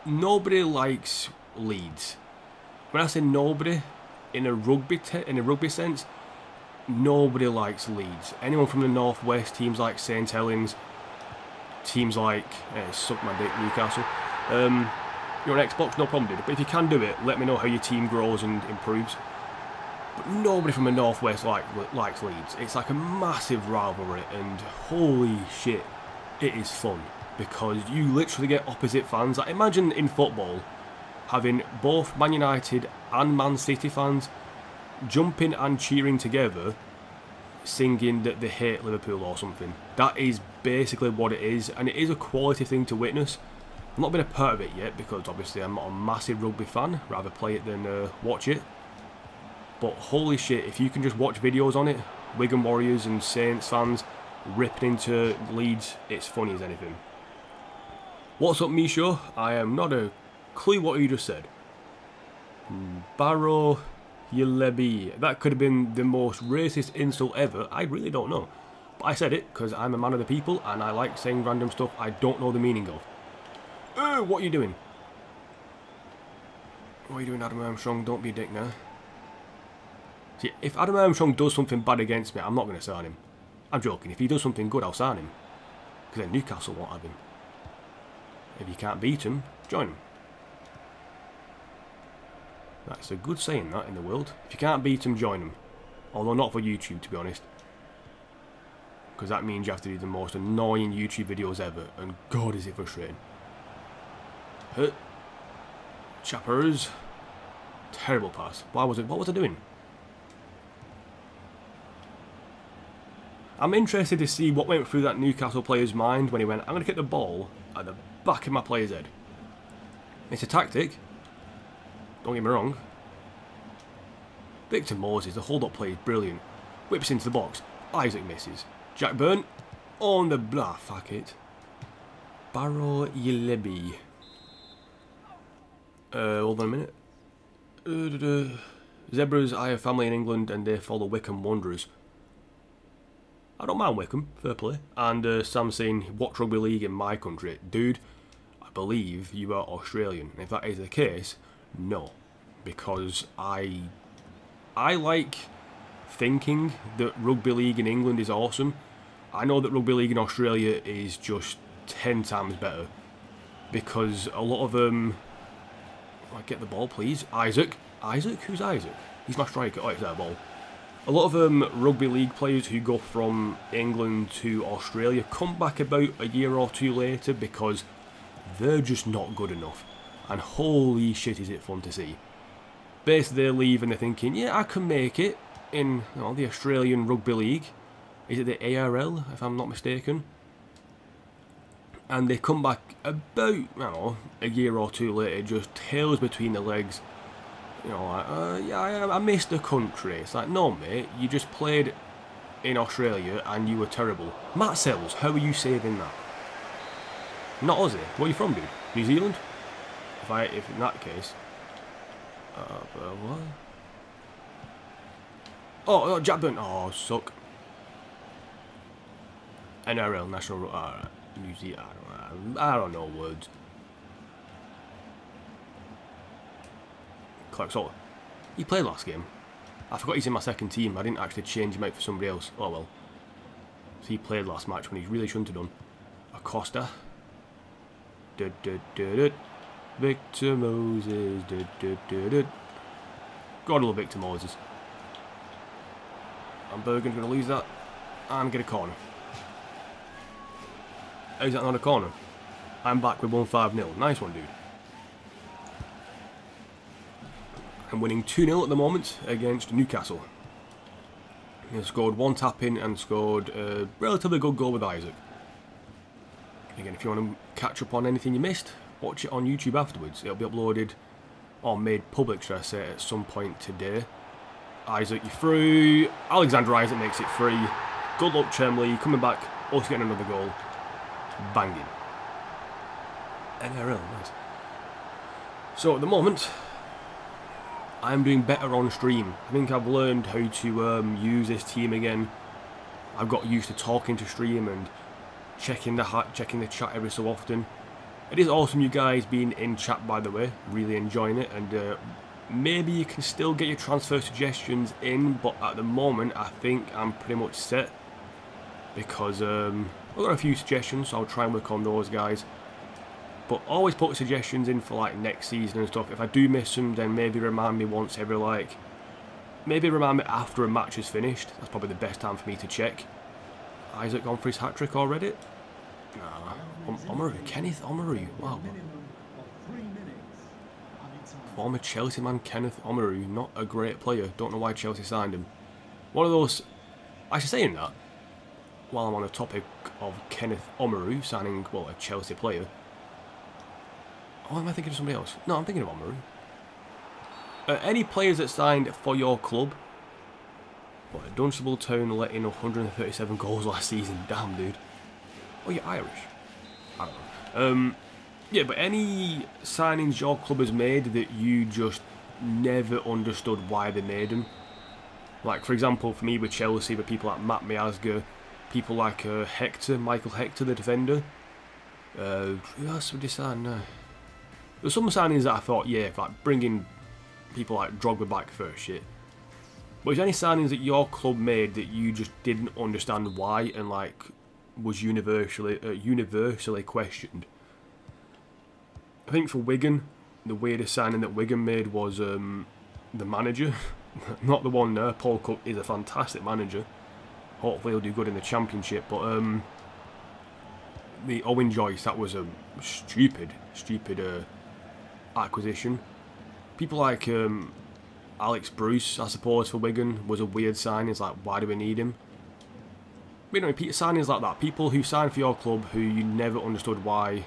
nobody likes Leeds. When I say nobody, in a rugby sense, nobody likes Leeds. Anyone from the northwest, teams like St Helens, teams like suck my dick, Newcastle. You're on Xbox, no problem, dude. But if you can do it, let me know how your team grows and improves. But nobody from the northwest likes Leeds. It's like a massive rivalry, and holy shit, it is fun because you literally get opposite fans. Like, imagine in football having both Man United and Man City fans jumping and cheering together, singing that they hate Liverpool or something. That is basically what it is, and it is a quality thing to witness. I've not been a part of it yet because obviously I'm not a massive rugby fan, rather play it than watch it. But holy shit, if you can just watch videos on it, Wigan Warriors and Saints fans ripping into Leeds, it's funny as anything. What's up, Misho? I am not a clue what you just said. Barrow Yelebi. That could have been the most racist insult ever. I really don't know. But I said it because I'm a man of the people and I like saying random stuff I don't know the meaning of. What are you doing? What are you doing, Adam Armstrong? Don't be a dick now. See, if Adam Armstrong does something bad against me, I'm not going to sign him. I'm joking. If he does something good, I'll sign him. Because then Newcastle won't have him. If you can't beat him, join him. That's a good saying, that, in the world. If you can't beat him, join him. Although not for YouTube, to be honest. Because that means you have to do the most annoying YouTube videos ever. And God, is it frustrating. Chappers. Terrible pass. What was I doing? I'm interested to see what went through that Newcastle player's mind when he went, I'm going to kick the ball at the back of my player's head. It's a tactic. Don't get me wrong. Victor Moses, the hold-up play is brilliant. Whips into the box. Isaac misses. Jack Byrne on the blah, fuck it. Barrow Yelebi. Hold on a minute. Zebras, I have family in England and they follow Wycombe Wanderers. I don't mind Wycombe, fair play. And Sam saying, watch rugby league in my country. Dude, I believe you are Australian. And if that is the case, no. Because I like thinking that rugby league in England is awesome. I know that rugby league in Australia is just 10 times better. Because a lot of them... get the ball, please. Isaac? Isaac? Who's Isaac? He's my striker. Oh, it's that ball. A lot of rugby league players who go from England to Australia come back about a year or two later because they're just not good enough. And holy shit, is it fun to see. Basically, they leave and they're thinking, yeah, I can make it in the Australian Rugby League. Is it the ARL, if I'm not mistaken? And they come back about, I don't know, a year or two later, just tails between the legs. You know, like, yeah, I missed the country. It's like, no, mate, you just played in Australia and you were terrible. Matt Sells, how are you saving that? Not Aussie. Where are you from, dude? New Zealand? If in that case... what? Oh, Jack Byrne. Oh, suck. NRL, National... Alright. New Zealand, I don't know words. Clark Salter. He played last game. I forgot he's in my second team. I didn't actually change him out for somebody else. Oh well. So he played last match when he really shouldn't have done. Acosta. Victor Moses. God love Victor Moses. And Bergen's going to lose that. and get a corner. Is that not a corner? I'm back with 1-5-0. Nice one, dude. I'm winning 2-0 at the moment against Newcastle. He scored one tap in and scored a relatively good goal with Isaac. Again, if you want to catch up on anything you missed, watch it on YouTube afterwards. It'll be uploaded, or made public, should I say, at some point today. Isaac, you're through. Alexander Isaac makes it free. Good luck, Chemley. Coming back, also getting another goal. Banging. NRL, nice. So at the moment, I'm doing better on stream. I think I've learned how to use this team again. I've got used to talking to stream and checking the chat every so often. It is awesome you guys being in chat, by the way. Really enjoying it, and maybe you can still get your transfer suggestions in, but at the moment I think I'm pretty much set because I've got a few suggestions, so I'll try and work on those, guys. But always put suggestions in for like next season and stuff. If I do miss them, then maybe remind me once every maybe remind me after a match is finished. That's probably the best time for me to check. Isaac gone for his hat-trick already? Nah. Omaru, Kenneth Omaru, wow. Former Chelsea man Kenneth Omaru, not a great player. Don't know why Chelsea signed him. One of those, I should say in that, while I'm on the topic of Kenneth Omaru signing, well, a Chelsea player. Oh, am I thinking of somebody else? No, I'm thinking of Omaru. Any players that signed for your club? What, Dunstable Town let in 137 goals last season. Damn, dude. Oh, you're Irish. I don't know. Yeah, but any signings your club has made that you just never understood why they made them. Like, for example, for me with Chelsea, with people like Matt Miazga, people like Hector, Michael Hector, the defender. Who else would you sign? There's some signings that I thought, yeah, like bringing people like Drogba back first, shit. But is there any signings that your club made that you just didn't understand why and like was universally questioned? I think for Wigan, the weirdest signing that Wigan made was the manager. Not the one there. Paul Cook is a fantastic manager. Hopefully he'll do good in the Championship. But the Owen Joyce, that was a stupid acquisition. People like Alex Bruce, I suppose, for Wigan was a weird sign. It's like, why do we need him? But, you know, signings like that, people who sign for your club who you never understood why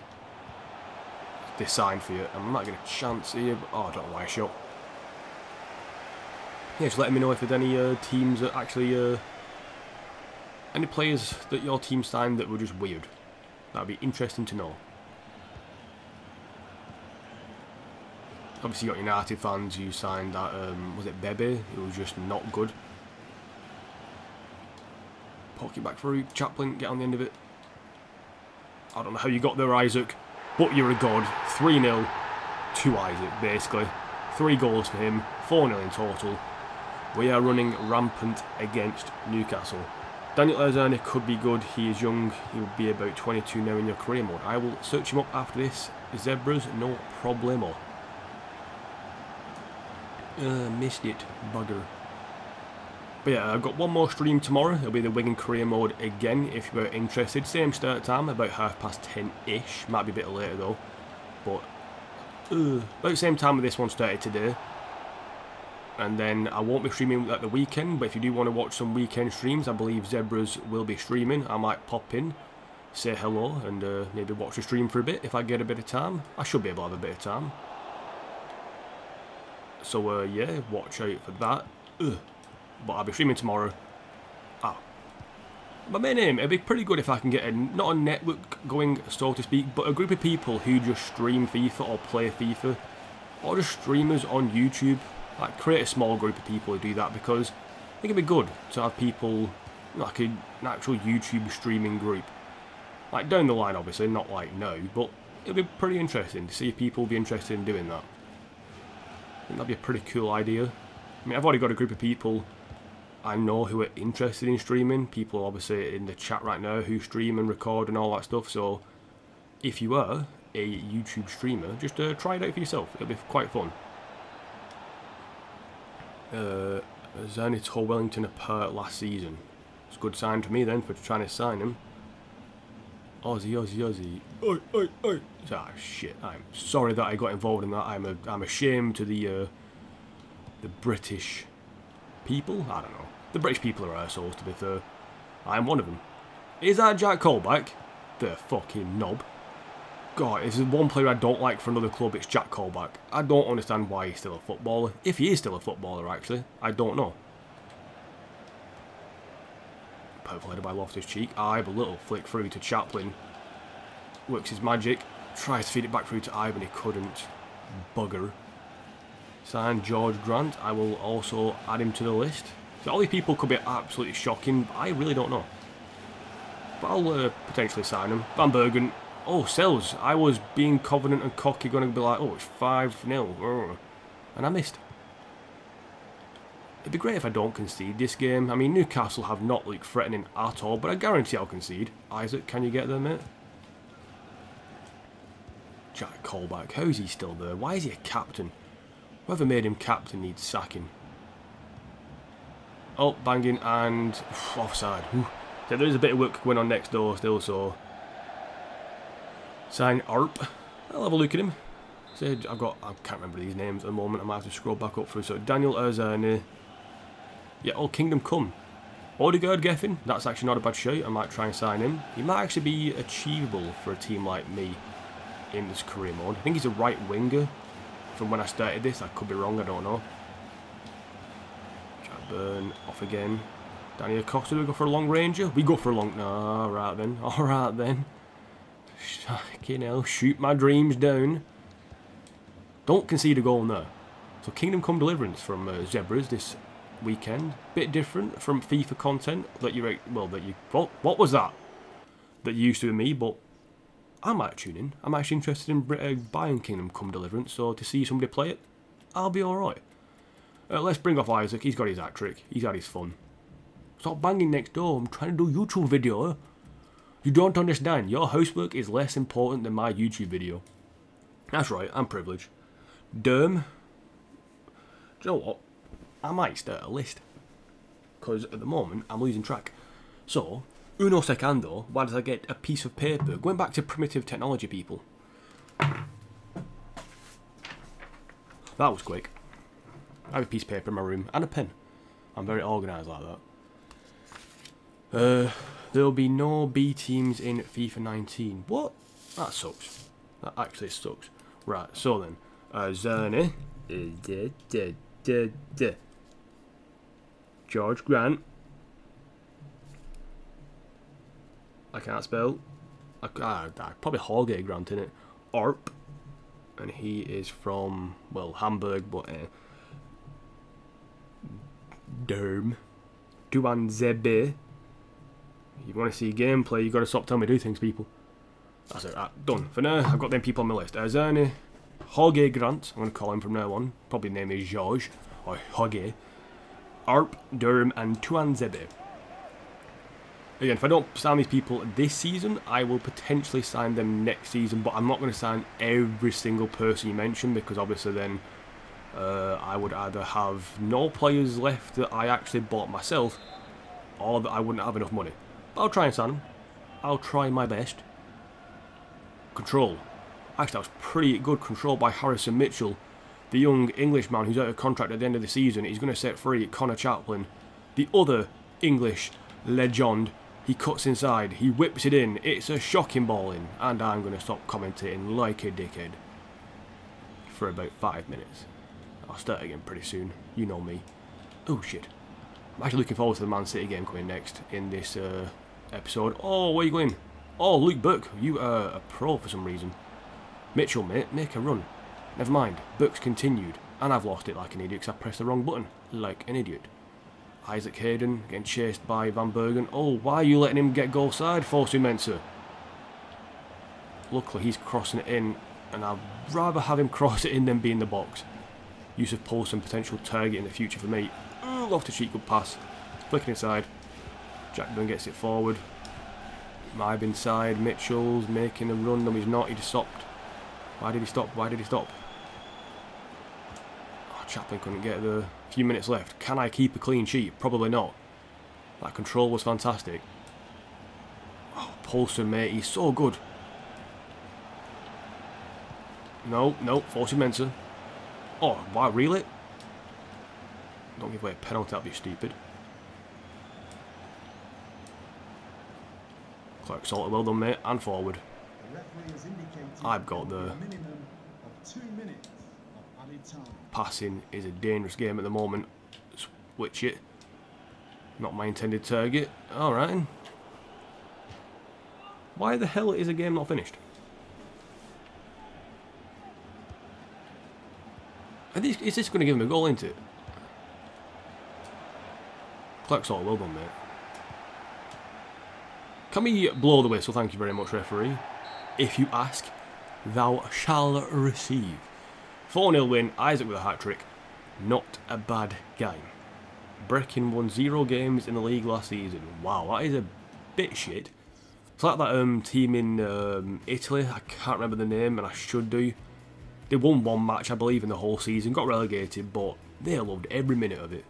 they signed for you. I'm not getting a chance here, but oh, I don't know why I shot. Yeah, just letting me know if there's any teams that actually any players that your team signed that were just weird. That'd be interesting to know. Obviously, you got United fans who signed that, was it Bebe, who was just not good. Poke it back through, Chaplin, get on the end of it. I don't know how you got there, Isaac, but you're a god. 3-0 to Isaac, basically. 3 goals for him, 4-0 in total. We are running rampant against Newcastle. Daniel Erzani could be good, he is young, he will be about 22 now in your career mode. I will search him up after this. Zebras, no problemo. Missed it, bugger. But yeah, I've got one more stream tomorrow. It'll be the Wigan career mode again if you're interested. Same start time, about 10:30ish. Might be a bit later though. But about the same time with this one started today. And then I won't be streaming at the weekend, but if you do want to watch some weekend streams, I believe Zebras will be streaming. I might pop in, say hello, and maybe watch the stream for a bit if I get a bit of time. I should be able to have a bit of time. So yeah, watch out for that. But I'll be streaming tomorrow. My main aim, it'd be pretty good if I can get not a network going, so to speak, but a group of people who just stream FIFA or play FIFA, or just streamers on YouTube. Like, create a small group of people who do that, because I think it'd be good to have people, like an actual YouTube streaming group. Like, down the line, obviously, not like now, but it'd be pretty interesting to see if people would be interested in doing that. I think that'd be a pretty cool idea. I mean, I've already got a group of people I know who are interested in streaming. People, obviously, in the chat right now who stream and record and all that stuff, so if you are a YouTube streamer, just try it out for yourself. It'll be quite fun. Zenit or Wellington apart last season. It's a good sign to me then for trying to sign him. Aussie. Oi, oi, oi. Ah, shit. I'm sorry that I got involved in that. I'm ashamed to the British people. I don't know. The British people are assholes, to be fair. I'm one of them. Is that Jack Colback? The fucking knob. God, if there's one player I don't like for another club, it's Jack Colback. I don't understand why he's still a footballer. If he is still a footballer, actually, I don't know. Perfect header by Loftus-Cheek. Ibe, a little flick through to Chaplin. Works his magic. Tries to feed it back through to Ibe, and he couldn't. Bugger. Signed George Grant. I will also add him to the list. So all these people could be absolutely shocking, but I really don't know. But I'll potentially sign him. Van Bergen. Oh, Sells. I was being confident and cocky, going to be like, oh, it's 5-0. And I missed. It'd be great if I don't concede this game. I mean, Newcastle have not looked threatening at all, but I guarantee I'll concede. Isaac, can you get there, mate? Jack Colback. How is he still there? Why is he a captain? Whoever made him captain needs sacking. Oh, banging and offside. So there is a bit of work going on next door still, so... Sign Arp. I'll have a look at him. Said I can't remember these names at the moment. I might have to scroll back up through. So Daniel Erzani. Yeah, oh, Kingdom Come. Odegaard Geffen. That's actually not a bad shout. I might try and sign him. He might actually be achievable for a team like me in this career mode. I think he's a right winger. From when I started this, I could be wrong. I don't know. Jack Burn off again. Danny Acosta. Do we go for a long ranger? We go for a long. No, all right then. All right then. Fucking hell, shoot my dreams down. Don't concede a goal now. So Kingdom Come Deliverance from Zebras this weekend. Bit different from FIFA content that you, what was that? That you used to with me, but I might tune in. I'm actually interested in buying Kingdom Come Deliverance, so to see somebody play it, I'll be alright. Let's bring off Isaac, he's got his hat trick, he's had his fun. Stop banging next door, I'm trying to do a YouTube video. You don't understand, your housework is less important than my YouTube video. That's right, I'm privileged. Derm. Do you know what? I might start a list. Because at the moment, I'm losing track. So, uno secando, why does I get a piece of paper? Going back to primitive technology, people. That was quick. I have a piece of paper in my room and a pen. I'm very organised like that. There'll be no B teams in FIFA 19. What? That sucks. That actually sucks. Right, so then. Zerny. George Grant. I can't spell. Probably Jorge Grant in it. Arp. And he is from, well, Hamburg, but Derm. Duan Zebe. You want to see gameplay, you've got to stop telling me to do things, people. That's it, done. For now, I've got them people on my list. Zerny, Jorge Grant, I'm going to call him from now on. Probably name is George, or Jorge. Arp, Durham, and Tuan Zebe. Again, if I don't sign these people this season, I will potentially sign them next season, but I'm not going to sign every single person you mentioned, because obviously then I would either have no players left that I actually bought myself, or that I wouldn't have enough money. I'll try and sign them. I'll try my best. Control. Actually, that was pretty good control by Harrison Mitchell. The young Englishman who's out of contract at the end of the season. He's going to set free Connor Chaplin. The other English legend. He cuts inside. He whips it in. It's a shocking ball in. And I'm going to stop commentating like a dickhead. For about 5 minutes. I'll start again pretty soon. You know me. Oh, shit. I'm actually looking forward to the Man City game coming next in this episode. Oh, where are you going? Oh, Luke Burke, you are a pro for some reason. Mitchell, mate, make a run. Never mind, Burke's continued. And I've lost it like an idiot because I pressed the wrong button. Like an idiot. Isaac Hayden getting chased by Van Bergen. Oh, why are you letting him get goal side, Fosu Mensah? Luckily, he's crossing it in. And I'd rather have him cross it in than be in the box. Yusuf Poulsen, potential target in the future for me. Loftus-Cheek, good pass. Flicking inside. Jack Burn gets it forward. Mibe inside. Mitchell's making a run. No, he's not. He just stopped. Why did he stop? Why did he stop? Oh, Chaplin couldn't get there. A few minutes left. Can I keep a clean sheet? Probably not. That control was fantastic. Oh, Paulson, mate, he's so good. No, no, forcing Mensah. Oh, wow, really? Don't give away a penalty, that'd be stupid. Clark Salter, well done, mate, and forward. I've got the passing is a dangerous game at the moment. Switch it. Not my intended target. Alright. Why the hell is the game not finished? Is this going to give him a goal, isn't it? Clark Salter, well done, mate. Can we blow the whistle? Thank you very much, referee. If you ask, thou shalt receive. 4-0 win, Isaac with a hat-trick. Not a bad game. Brecon won 0 games in the league last season. Wow, that is a bit shit. It's like that team in Italy, I can't remember the name, and I should do. They won 1 match, I believe, in the whole season, got relegated, but they loved every minute of it.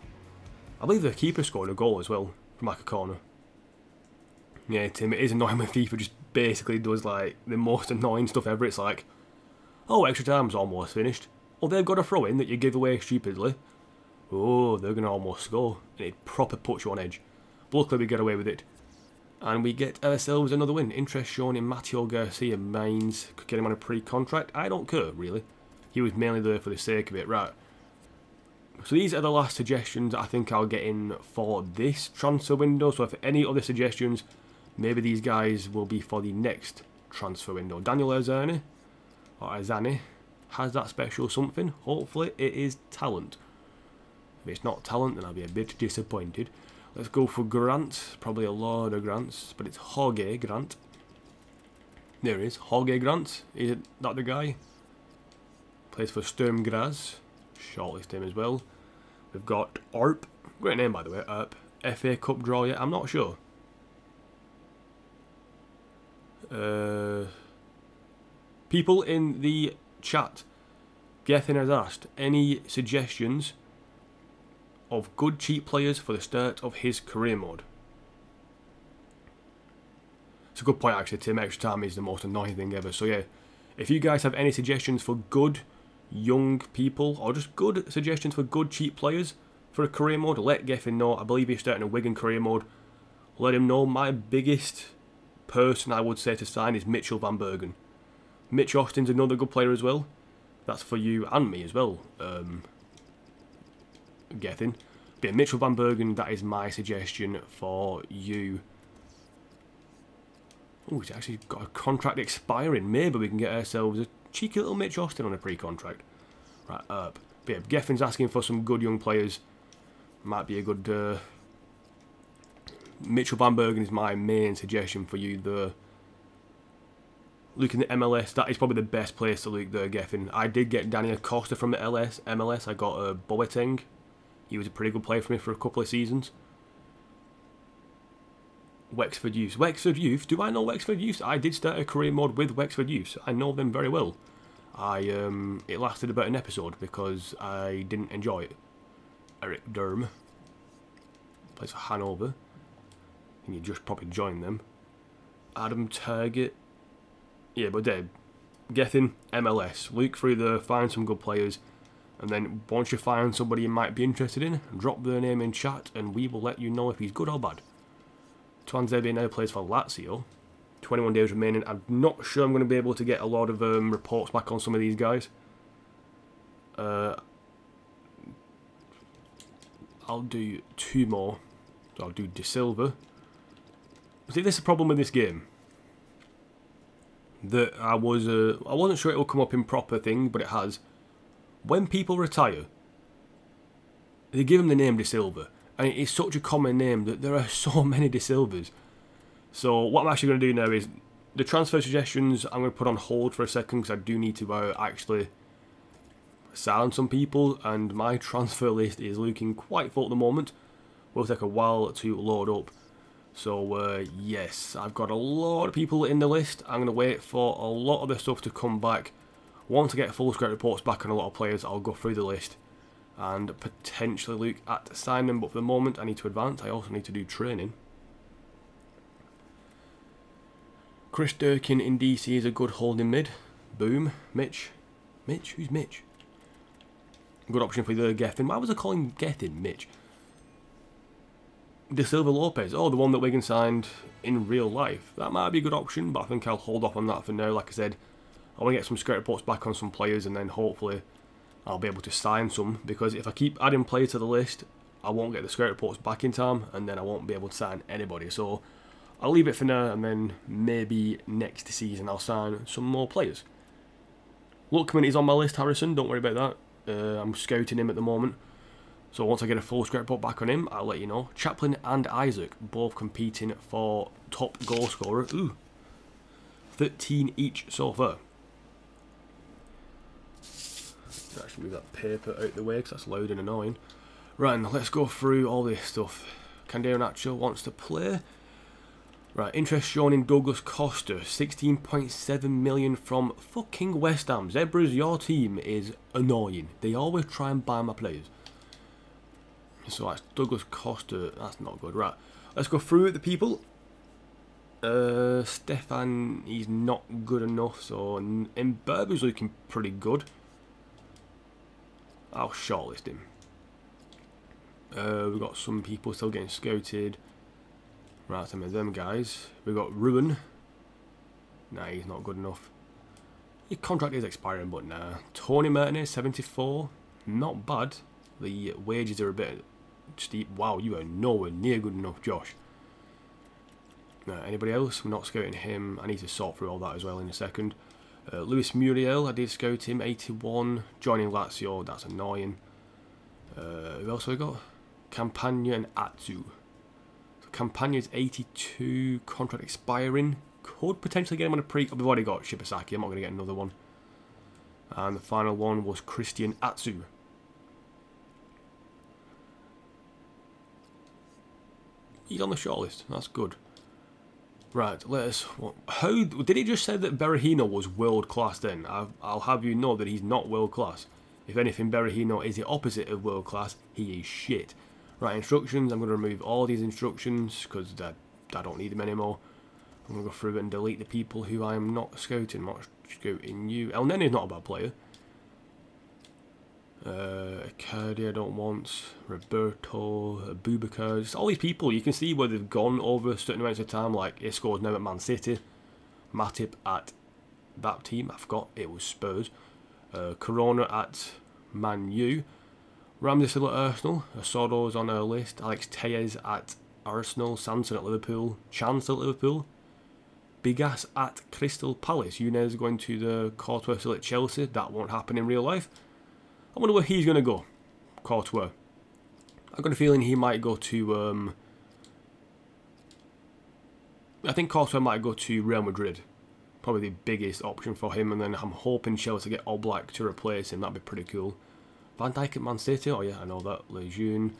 I believe the keeper scored a goal as well, from like a corner. Yeah, Tim, it is annoying when FIFA just basically does like the most annoying stuff ever. It's like, oh, extra time's almost finished. Oh, they've got a throw in that you give away stupidly. Oh, they're going to almost score. And it proper puts you on edge. But luckily we get away with it. And we get ourselves another win. Interest shown in Matteo Garcia Mines. Could get him on a pre-contract. I don't care, really. He was mainly there for the sake of it. Right. So these are the last suggestions I think I'll get in for this transfer window. So if any other suggestions, maybe these guys will be for the next transfer window. Daniel Arzani, or Arzani, has that special something. Hopefully it is talent. If it's not talent, then I'll be a bit disappointed. Let's go for Grant. Probably a lot of Grants, but it's Jorge Grant. There he is, Jorge Grant. Is that the guy? Plays for Sturm Graz. Shortlist him as well. We've got Arp. Great name, by the way, Arp. FA Cup draw yet? I'm not sure. People in the chat, Gethin has asked, any suggestions of good cheap players for the start of his career mode? It's a good point actually, Tim. Extra time is the most annoying thing ever. So yeah, if you guys have any suggestions for good young people, or just good suggestions for good cheap players for a career mode, let Gethin know. I believe he's starting a Wigan career mode. Let him know. My biggest person I would say to sign is Mitchell van Bergen. Mitch Austin's another good player as well. That's for you and me as well, Gethin. But yeah, Mitchell van Bergen, that is my suggestion for you. Oh, he's actually got a contract expiring. Maybe we can get ourselves a cheeky little Mitch Austin on a pre-contract. Right, up. But yeah, Geffin's asking for some good young players. Might be a good... Mitchell van Bergen is my main suggestion for you there. Looking at MLS, that is probably the best place to look there, Geffen. I did get Danny Acosta from the MLS. I got Boateng. He was a pretty good player for me for a couple of seasons. Wexford Youth. Wexford Youth? Do I know Wexford Youth? I did start a career mode with Wexford Youth. I know them very well. It lasted about an episode because I didn't enjoy it. Eric Durm. Plays for Hanover. And you just probably join them. Adam Target. Yeah, but Gethin, MLS. Look through there, find some good players. And then once you find somebody you might be interested in, drop their name in chat and we will let you know if he's good or bad. Twanzebe now plays for Lazio. 21 days remaining. I'm not sure I'm going to be able to get a lot of reports back on some of these guys. I'll do 2 more. So I'll do De Silva. See, this is the problem with this game. That I wasn't sure it would come up in proper thing, but it has. When people retire, they give them the name De Silva. And it is such a common name that there are so many De Silvas. So what I'm actually going to do now is, the transfer suggestions I'm going to put on hold for a second because I do need to actually sign some people. And my transfer list is looking quite full at the moment. Will take a while to load up. So yes, I've got a lot of people in the list. I'm going to wait for a lot of the stuff to come back. Once I get full script reports back on a lot of players, I'll go through the list and potentially look at signing, but for the moment I need to advance. I also need to do training. Chris Durkin in DC is a good holding mid. Boom. Mitch? Who's Mitch? Good option for the Gethin. Why was I calling Gethin Mitch? De Silva Lopez. Oh, the one that Wigan signed in real life. That might be a good option, but I think I'll hold off on that for now. Like I said, I want to get some scout reports back on some players, and then hopefully I'll be able to sign some, because if I keep adding players to the list, I won't get the scout reports back in time, and then I won't be able to sign anybody. So I'll leave it for now, and then maybe next season I'll sign some more players. Lookman is on my list, Harrison, don't worry about that. I'm scouting him at the moment. So once I get a full scout report back on him, I'll let you know. Chaplin and Isaac, both competing for top goal scorer. Ooh, 13 each so far. Actually move that paper out the way because that's loud and annoying. Right, and let's go through all this stuff. Candero Nacho wants to play. Right, interest shown in Douglas Costa, 16.7 million from fucking West Ham. Zebras, your team is annoying. They always try and buy my players. So that's Douglas Costa, that's not good. Right, let's go through the people. Stefan, he's not good enough, so Mberbu's looking pretty good. I'll shortlist him. We've got some people still getting scouted. Right, some of them guys. We've got Ruben. Nah, he's not good enough. Your contract is expiring, but nah. Tony Martinez, 74. Not bad. The wages are a bit steep. Wow, you are nowhere near good enough, Josh. Anybody else? I'm not scouting him. I need to sort through all that as well in a second. Luis Muriel, I did scout him, 81. Joining Lazio, that's annoying. Who else have we got? Campagna and Atsu. So Campagna's 82, contract expiring. Could potentially get him on a pre. We've already got Shibasaki, I'm not going to get another one. And the final one was Christian Atsu. He's on the shortlist, that's good. Right, let's... How did he just say that Berahino was world class then? I'll have you know that he's not world class. If anything, Berahino is the opposite of world class. He is shit. Right, instructions. I'm going to remove all these instructions because I don't need them anymore. I'm going to go through and delete the people who I am not scouting. I'm not scouting you. El Nene's not a bad player. Cardi I don't want. Roberto, Boubacar, just all these people, you can see where they've gone over certain amounts of time, like Isco's now at Man City, Matip at that team, I forgot it was Spurs, Corona at Man U, Ramsey still at Arsenal, Asoro's on our list, Alex Tellez at Arsenal, Sanson at Liverpool, Chan still at Liverpool, Bigas at Crystal Palace, Younes going to the Courtois still at Chelsea, that won't happen in real life. I wonder where he's going to go, Courtois. I've got a feeling he might go to... I think Courtois might go to Real Madrid. Probably the biggest option for him. And then I'm hoping Chelsea get Oblak to replace him. That'd be pretty cool. Van Dijk at Man City. Oh yeah, I know that. Lejeune,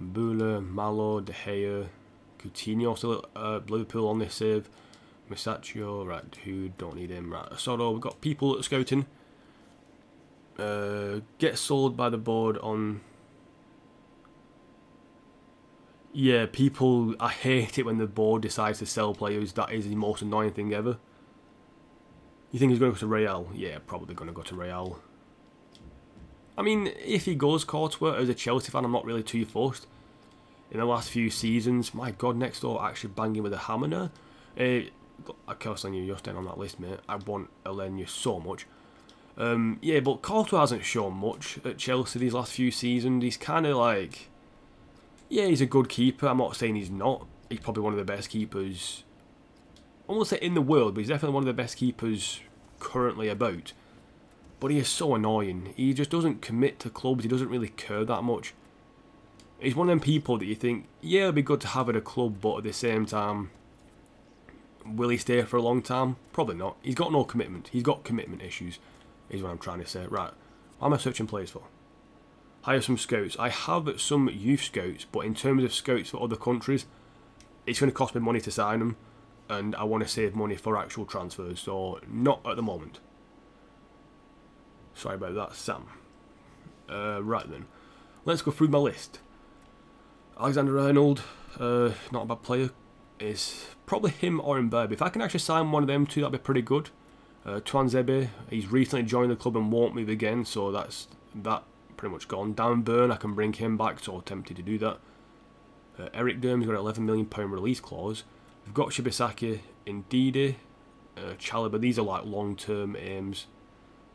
Mbula, Malo, De Gea, Coutinho still at Liverpool on this save. Misaccio, right, who don't need him. Right, Asoro, we've got people at scouting. Get sold by the board on... Yeah, people... I hate it when the board decides to sell players. That is the most annoying thing ever. You think he's going to go to Real? Yeah, probably going to go to Real. I mean, if he goes Courtois, as a Chelsea fan, I'm not really too fussed. In the last few seasons, my God, next door actually banging with a hammer now. I can't stand you, you're staying on that list, mate. I want Elenia so much. Yeah, but Courtois hasn't shown much at Chelsea these last few seasons. He's kind of like... Yeah, he's a good keeper. I'm not saying he's not. He's probably one of the best keepers... I won't say in the world, but he's definitely one of the best keepers currently about. But he is so annoying. He just doesn't commit to clubs. He doesn't really care that much. He's one of them people that you think, yeah, it'd be good to have at a club, but at the same time... Will he stay for a long time? Probably not. He's got no commitment. He's got commitment issues. Is what I'm trying to say. Right, what am I searching players for? Hire some scouts. I have some youth scouts, but in terms of scouts for other countries, it's going to cost me money to sign them, and I want to save money for actual transfers, so not at the moment. Sorry about that, Sam. Right then. let's go through my list. Alexander-Arnold, not a bad player. Is probably him or Mbappe. If I can actually sign one of them two, that'd be pretty good. Tuanzebe, he's recently joined the club and won't move again, so that's that pretty much gone. Dan Burn, I can bring him back, so tempted to do that. Eric Durham's got an £11 million release clause. We've got Shibasaki, Ndidi, Chalobah. These are like long-term aims.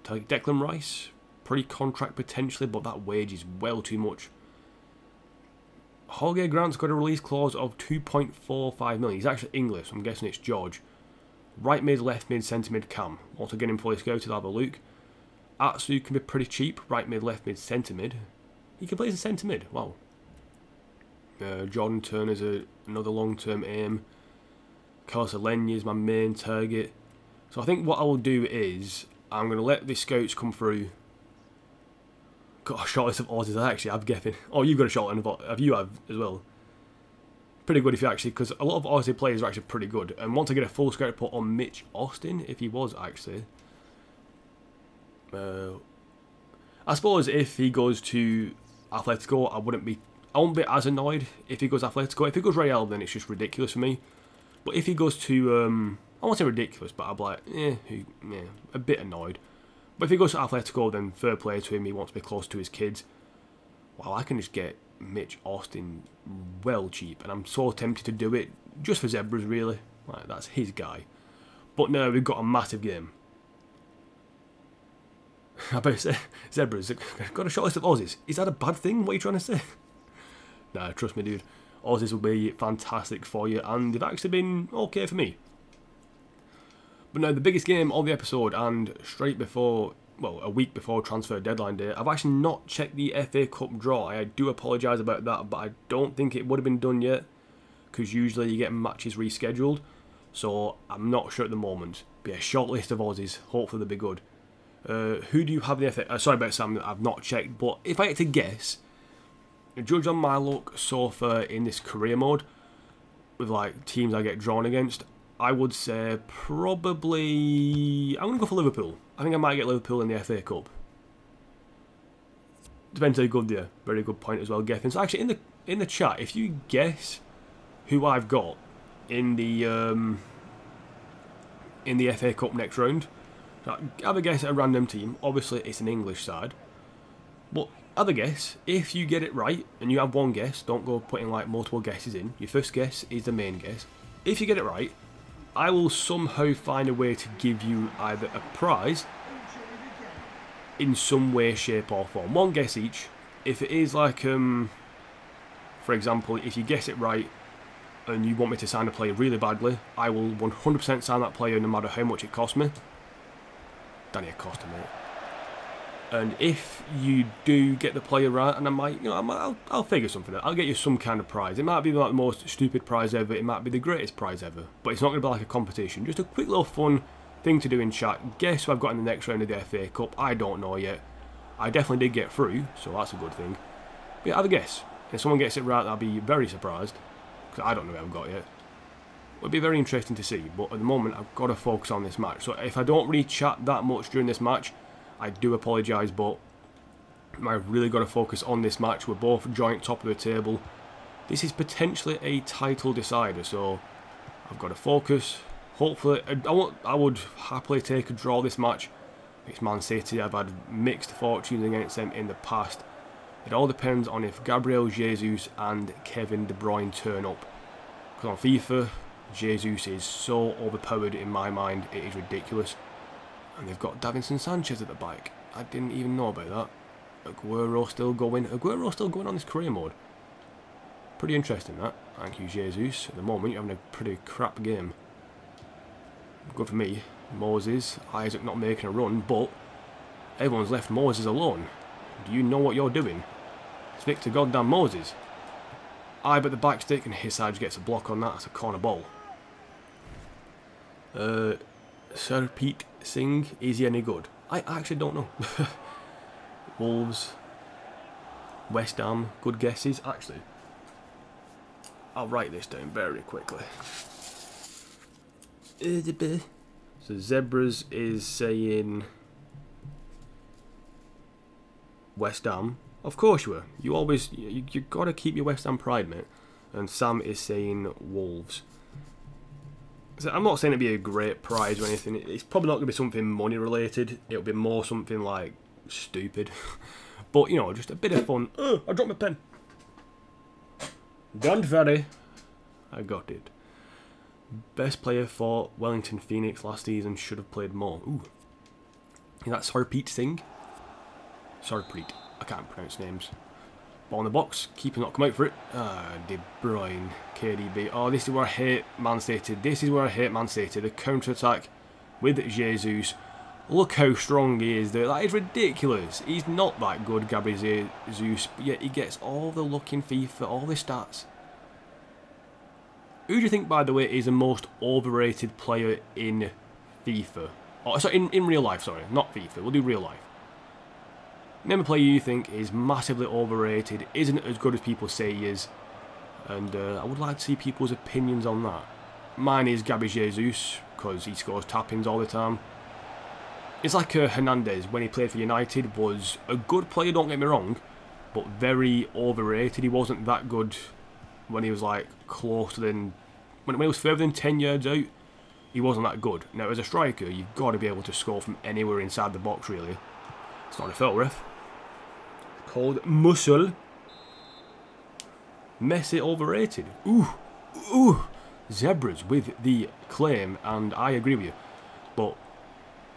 Declan Rice, pre-contract potentially, but that wage is well too much. Jorge Grant's got a release clause of 2.45 million. He's actually English, so I'm guessing it's George. Right mid, left mid, centre mid, cam. Want to get him fully scouted, have a look. Atsu can be pretty cheap. Right mid, left mid, centre mid. He can play as a centre mid. Wow. Jordan Turner's another long-term aim. Carlos Alenya is my main target. So I think what I will do is I'm going to let the scouts come through. Got a short list of Aussies I actually have Geffen. Oh, you've got a short list of you have as well. Pretty good if you actually, because a lot of Aussie players are actually pretty good. And want to get a full scout report on Mitch Austin, if he was actually. I suppose if he goes to Atletico, I won't be as annoyed if he goes Atletico. If he goes Real, then it's just ridiculous for me. But if he goes to, I won't say ridiculous, but I'll be like, a bit annoyed. But if he goes to Atletico, then fair play to him. He wants to be close to his kids. Well, I can just get Mitch Austin well cheap, and I'm so tempted to do it just for Zebras, really. Like, that's his guy. But no, we've got a massive game. I better say, Zebras got a short list of Aussies. Is that a bad thing? What are you trying to say? Nah, trust me, dude. Aussies will be fantastic for you, and they've actually been okay for me. But now, the biggest game of the episode, and straight before, well, a week before transfer deadline day, I've actually not checked the FA Cup draw. I do apologise about that, but I don't think it would have been done yet, because usually you get matches rescheduled, so I'm not sure at the moment. But yeah, short list of Aussies, hopefully they'll be good. Who do you have in the FA? Sorry about Sam, I've not checked, but if I had to guess, judge on my luck so far in this career mode, with like teams I get drawn against, I would say probably, I'm going to go for Liverpool. I think I might get Liverpool in the FA Cup. Depends how good they are. Very good point as well, Geffen. So actually, in the chat, if you guess who I've got in the FA Cup next round, have a guess at a random team. Obviously, it's an English side, but have a guess. If you get it right and you have one guess, don't go putting like multiple guesses in. Your first guess is the main guess. If you get it right, I will somehow find a way to give you either a prize in some way, shape or form. One guess each. If it is like, for example, if you guess it right and you want me to sign a player really badly, I will 100% sign that player no matter how much it costs me. Danny Acosta, mate. And if you do get the player right, and I might, I'll figure something out. I'll get you some kind of prize. It might be like the most stupid prize ever. It might be the greatest prize ever. But it's not going to be like a competition. Just a quick little fun thing to do in chat. Guess who I've got in the next round of the FA Cup? I don't know yet. I definitely did get through, so that's a good thing. But yeah, have a guess. If someone gets it right, I'll be very surprised. Because I don't know who I've got yet. It'll be very interesting to see. But at the moment, I've got to focus on this match. So if I don't really chat that much during this match, I do apologise, but I've really got to focus on this match. We're both joint top of the table. This is potentially a title decider, so I've got to focus. Hopefully, I would happily take a draw this match. It's Man City. I've had mixed fortunes against them in the past. It all depends on if Gabriel Jesus and Kevin De Bruyne turn up. Because on FIFA, Jesus is so overpowered in my mind, it is ridiculous. And they've got Davinson Sanchez at the back. I didn't even know about that. Aguero still going. Aguero still going on this career mode. Pretty interesting, that. Thank you, Jesus. At the moment, you're having a pretty crap game. Good for me. Moses. Isaac not making a run, but everyone's left Moses alone. Do you know what you're doing? It's Victor goddamn Moses. Ibe at the back stick, and Hisage gets a block on that. That's a corner ball. Sarpreet Singh, is he any good? I actually don't know. Wolves, West Ham, good guesses. Actually, I'll write this down very quickly. So Zebras is saying West Ham. Of course you were. You got to keep your West Ham pride, mate. And Sam is saying Wolves. So I'm not saying it'd be a great prize or anything. It's probably not going to be something money related. It'll be more something like stupid. But, you know, just a bit of fun. Oh, I dropped my pen. Don't worry. I got it. Best player for Wellington Phoenix last season, should have played more. Ooh. Is that Sarpreet Singh? Sarpreet. I can't pronounce names. Ball in the box. Keeper not come out for it. De Bruyne. KDB. Oh, this is where I hate Man City. This is where I hate Man City. The counter-attack with Jesus. Look how strong he is there. That is ridiculous. He's not that good, Gabriel Jesus, but yet he gets all the luck in FIFA, all the stats. Who do you think, by the way, is the most overrated player in FIFA? Oh, sorry, in real life, sorry. Not FIFA. We'll do real life. Name a player you think is massively overrated, isn't as good as people say he is, and I would like to see people's opinions on that. Mine is Gabriel Jesus, because he scores tap-ins all the time. It's like Hernandez, when he played for United, was a good player, don't get me wrong, but very overrated. He wasn't that good when he was like closer than... When he was further than 10 yards out, he wasn't that good. Now, as a striker, you've got to be able to score from anywhere inside the box, really. It's not a foul, ref. Called Muscle. Messi overrated. Ooh. Ooh. Zebras with the claim, and I agree with you. But,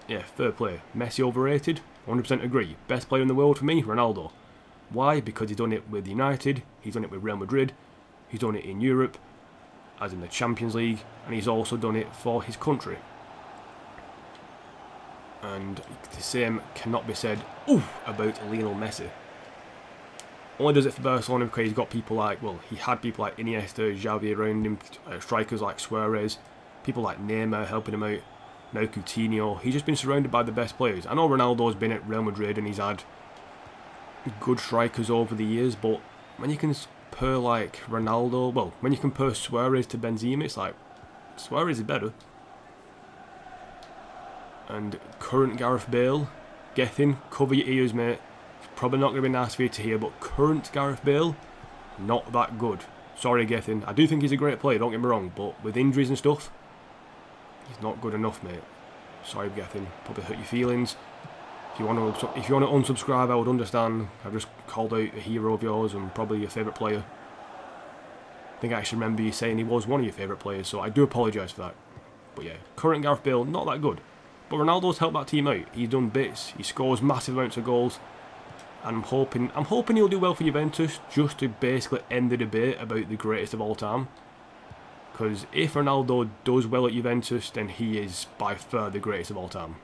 yeah, fair play. Messi overrated, 100% agree. Best player in the world for me, Ronaldo. Why? Because he's done it with United, he's done it with Real Madrid, he's done it in Europe, as in the Champions League, and he's also done it for his country. And the same cannot be said about Lionel Messi. Only does it for Barcelona because he's got people like, well, he had people like Iniesta, Xavi around him, strikers like Suarez, people like Neymar helping him out, now Coutinho. He's just been surrounded by the best players. I know Ronaldo's been at Real Madrid and he's had good strikers over the years, but when you compare like Ronaldo, well, when you compare Suarez to Benzema, it's like, Suarez is better. And current Gareth Bale, Gethin, cover your ears, mate. It's probably not going to be nice for you to hear, but current Gareth Bale, not that good. Sorry, Gethin. I do think he's a great player, don't get me wrong, but with injuries and stuff, he's not good enough, mate. Sorry, Gethin. Probably hurt your feelings. If you want to unsubscribe, I would understand. I've just called out a hero of yours and probably your favourite player. I think I actually remember you saying he was one of your favourite players, so I do apologise for that. But yeah, current Gareth Bale, not that good. But Ronaldo's helped that team out. He's done bits. He scores massive amounts of goals. And I'm hoping he'll do well for Juventus, just to basically end the debate about the greatest of all time. Because if Ronaldo does well at Juventus, then he is by far the greatest of all time.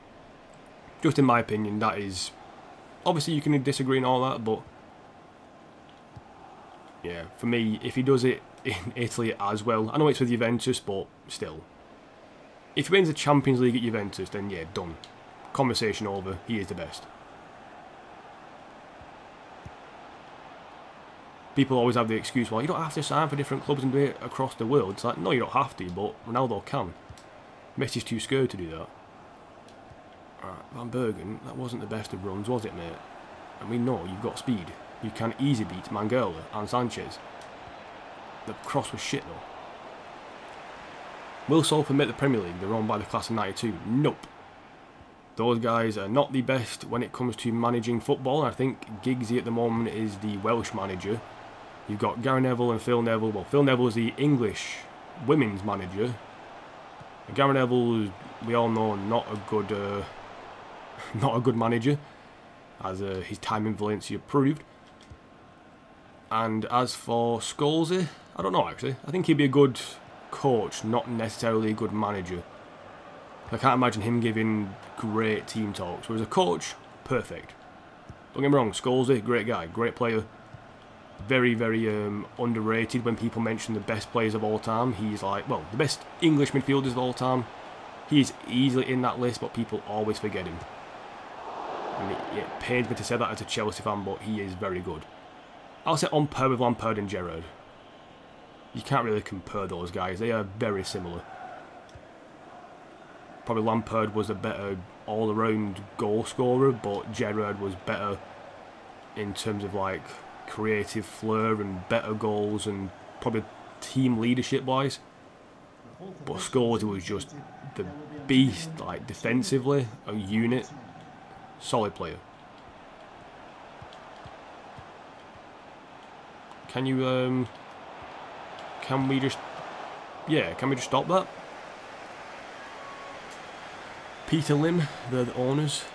Just in my opinion, that is... Obviously you can disagree and all that, but... Yeah, for me, if he does it in Italy as well... I know it's with Juventus, but still... If he wins the Champions League at Juventus, then yeah, done. Conversation over. He is the best. People always have the excuse, well, you don't have to sign for different clubs and do it across the world. It's like, no, you don't have to, but Ronaldo can. Messi's too scared to do that. Alright, Van Bergen, that wasn't the best of runs, was it, mate? And we know you've got speed. You can easy beat Mangala and Sanchez. The cross was shit, though. Will Salford make the Premier League? They're owned by the class of 92. Nope. Those guys are not the best when it comes to managing football. I think Giggsy at the moment is the Welsh manager. You've got Gary Neville and Phil Neville. Well, Phil Neville is the English women's manager. And Gary Neville, we all know, not a good manager, as his time in Valencia proved. And as for Scholesy, I don't know actually. I think he'd be a good coach, not necessarily a good manager. I can't imagine him giving great team talks. Whereas a coach, perfect. Don't get me wrong, Scholesy, great guy, great player. Very, very underrated when people mention the best players of all time. He's like, well, the best English midfielders of all time. He's easily in that list, but people always forget him. And it pains me to say that as a Chelsea fan, but he is very good. I'll say on par with Lampard and Gerrard. You can't really compare those guys. They are very similar. Probably Lampard was a better all-around goal scorer, but Gerrard was better in terms of like creative flair and better goals and probably team leadership wise. But Scholes was just the beast, like defensively, a unit, solid player. Can you can we just stop that? Peter Lim, they're the owners.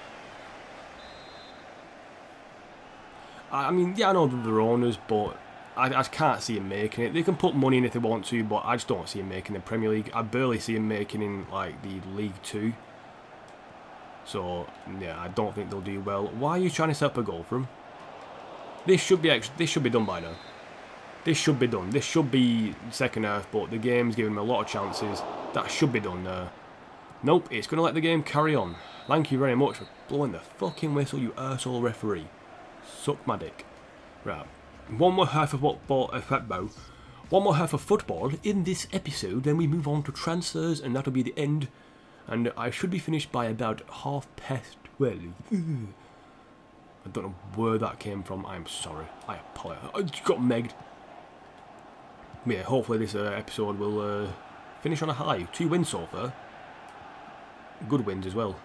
I mean, yeah, I know they're the owners, but I can't see him making it. They can put money in if they want to, but I just don't see him making the Premier League. I barely see him making in like the League 2. So yeah, I don't think they'll do well. Why are you trying to set up a goal for him? This should be done by now. This should be done. This should be second half, but the game's giving him a lot of chances. That should be done now. Nope, it's going to let the game carry on. Thank you very much for blowing the fucking whistle, you arsehole referee. Suck my dick. Right. One more half of football in this episode, then we move on to transfers, and that'll be the end. And I should be finished by about 12:30. I don't know where that came from. I'm sorry. I apologize. I just got megged. But yeah, hopefully this episode will finish on a high. 2 wins so far. Good wins as well.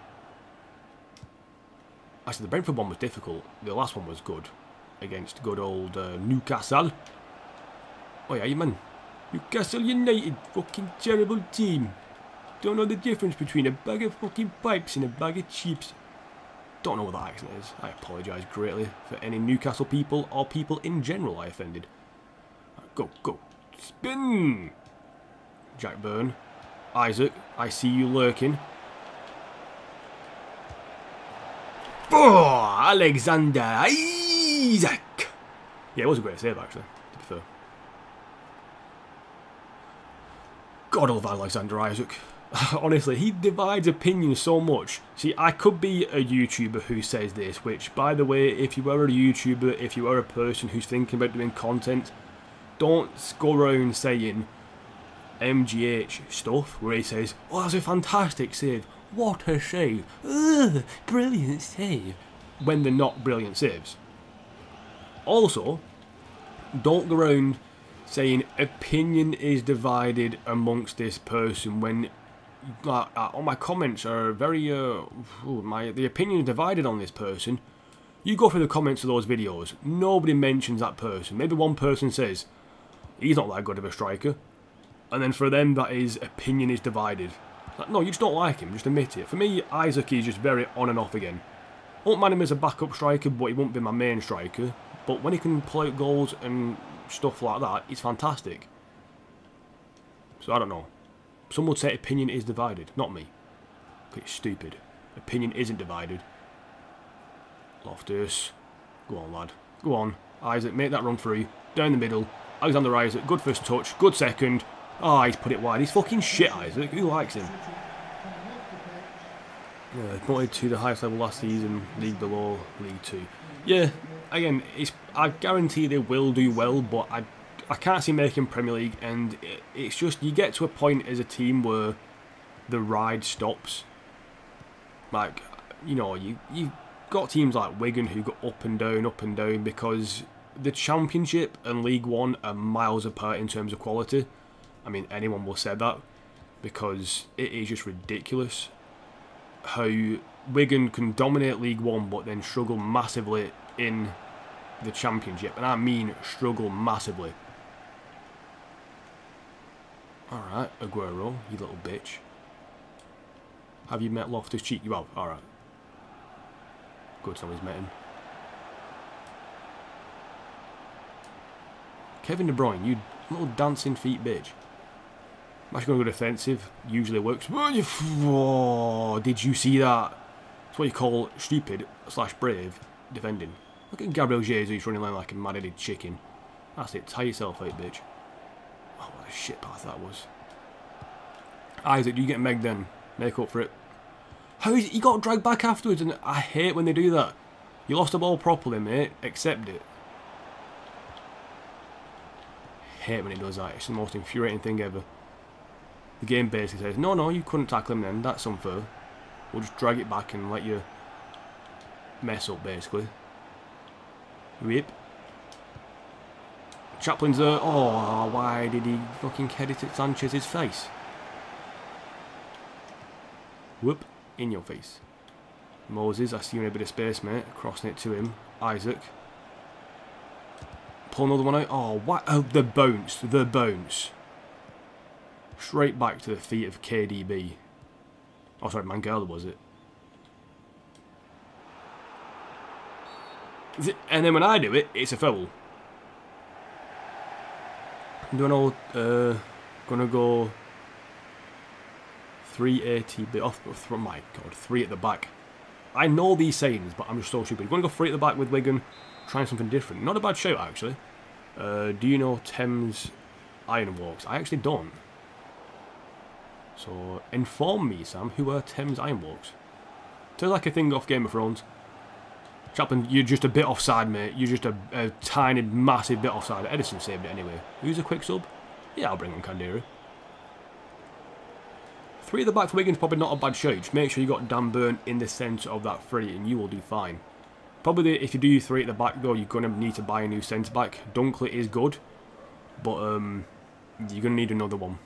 Actually, the Brentford one was difficult. The last one was good. Against good old Newcastle. Oh yeah, you man. Newcastle United. Fucking terrible team. Don't know the difference between a bag of fucking pipes and a bag of chips. Don't know what that accent is. I apologise greatly for any Newcastle people or people in general I offended. Go, go. Spin! Jack Byrne. Isaac, I see you lurking. Oh, Alexander Isaac! Yeah, it was a great save actually, to be fair. God, I love Alexander Isaac. Honestly, he divides opinions so much. See, I could be a YouTuber who says this, which, by the way, if you are a YouTuber, if you are a person who's thinking about doing content, don't go around saying MGH stuff where he says, oh, that's a fantastic save. What a save. Ugh, brilliant save. When they're not brilliant saves. Also, don't go around saying opinion is divided amongst this person when all my comments are very the opinion is divided on this person. You go through the comments of those videos, nobody mentions that person. Maybe one person says he's not that good of a striker, and then for them that is opinion is divided. Like, no, you just don't like him, just admit it. For me, Isaac is just very on and off again. I won't mind him as a backup striker, but he won't be my main striker. But when he can pull out goals and stuff like that, it's fantastic. So I don't know. Some would say opinion is divided, not me. It's stupid. Opinion isn't divided. Loftus. Go on, lad. Go on. Isaac, make that run through. Down the middle. Alexander Isaac, good first touch, good second. Oh, he's put it wide. He's fucking shit, Isaac. Who likes him? Yeah, promoted to the highest level last season, League below, League 2. Yeah, again, I guarantee they will do well, but I can't see making Premier League, and it's just, you get to a point as a team where the ride stops. Like, you know, you've got teams like Wigan who go up and down, because the Championship and League 1 are miles apart in terms of quality. I mean, anyone will say that, because it is just ridiculous how Wigan can dominate League 1 but then struggle massively in the Championship. And I mean struggle massively. Alright, Aguero, you little bitch. Have you met Loftus-Cheek? You have? Alright. Good, somebody's met him. Kevin De Bruyne, you little dancing feet bitch. I'm actually going to go defensive. Usually works. Oh, did you see that? That's what you call stupid / brave defending. Look at Gabriel Jesus running around like a mad-headed chicken. That's it. Tie yourself out, bitch. Oh, what a shit pass that was. Isaac, you get Meg then. Make up for it. How is it? He got dragged back afterwards, and I hate when they do that. You lost the ball properly, mate. Accept it. Hate when it does that. It's the most infuriating thing ever. The game basically says, no, you couldn't tackle him then, that's unfair. We'll just drag it back and let you mess up, basically. Whip. Chaplin's there. Oh, why did he fucking head it at Sanchez's face? Whoop. In your face. Moses, I see you in a bit of space, mate. Crossing it to him. Isaac. Pull another one out. Oh, what? Oh, the bounce. The bounce. Straight back to the feet of KDB. Oh, sorry, Mangala, was it? And then when I do it, it's a foul. Do I know? Gonna go 380 off. Oh my god, 3 at the back. I know these sayings, but I'm just so stupid. You're gonna go 3 at the back with Wigan, trying something different. Not a bad shout, actually. Do you know Thames Ironworks? I actually don't. So inform me, Sam. Who are Thames Ironworks? Sounds like a thing off Game of Thrones. Chaplin, you're just a bit offside, mate. You're just a tiny, massive bit offside. Edison saved it anyway. Who's a quick sub? Yeah, I'll bring on Kandera. 3 at the back for Wigan's probably not a bad shout. Just make sure you got Dan Burn in the centre of that 3 and you will do fine. Probably if you do 3 at the back though, you're going to need to buy a new centre back. Dunkley is good, but you're going to need another one.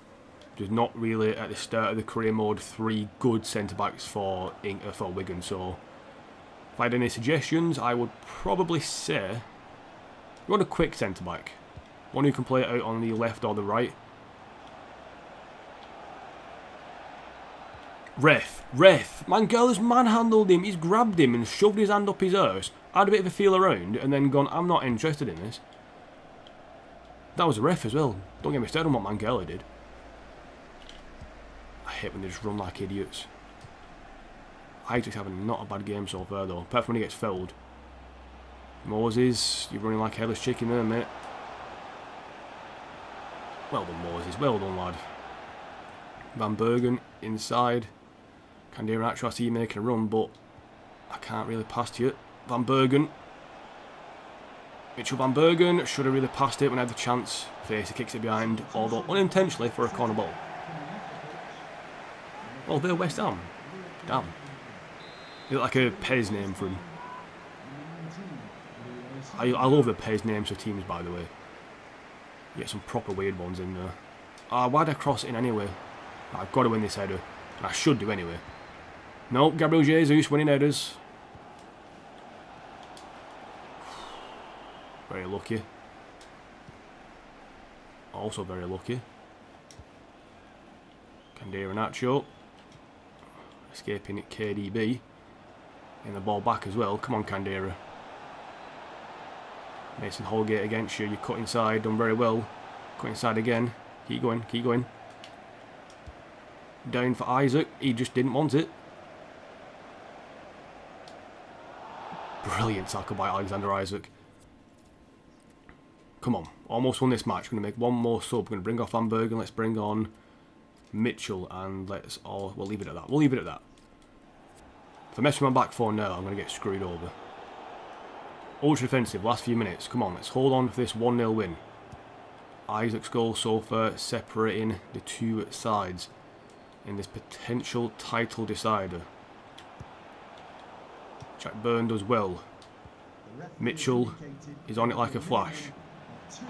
There's not really at the start of the career mode 3 good centre backs for Wigan, so if I had any suggestions, I would probably say you want a quick centre back. One who can play it out on the left or the right. Ref. Mangala's manhandled him. He's grabbed him and shoved his hand up his arse. Had a bit of a feel around and then gone, I'm not interested in this. That was a ref as well. Don't get me started on what Mangala did. I hate when they just run like idiots. Isaac's having not a bad game so far though, apart from when he gets fouled. Moses, you're running like a headless chicken there, mate. Well done, Moses. Well done, lad. Van Bergen inside. Kandera actually, I see you making a run, but I can't really pass to you. Van Bergen. Mitchell Van Bergen should have really passed it when I had the chance. Facey kicks it behind, although unintentionally for a corner ball. Oh, they're West Ham. Damn. Is it like a Pez name for him? I love the Pez names for teams, by the way. You get some proper weird ones in there. Ah, why'd I cross it in anyway? I've got to win this header. And I should do anyway. Nope, Gabriel Jesus winning headers. Very lucky. Also very lucky. Kandera Nacho. Escaping at KDB. And the ball back as well. Come on, Kandera. Mason Holgate against you. You cut inside. Done very well. Cut inside again. Keep going. Keep going. Down for Isaac. He just didn't want it. Brilliant tackle by Alexander Isaac. Come on. Almost won this match. Going to make one more sub. Going to bring off Van Bergen. Let's bring on Mitchell. And let's all... We'll leave it at that. We'll leave it at that. If I mess with my back four now, I'm going to get screwed over. Ultra defensive. Last few minutes. Come on. Let's hold on for this 1-0 win. Isaac's goal so far separating the two sides in this potential title decider. Jack Byrne does well. Mitchell is on it like a flash.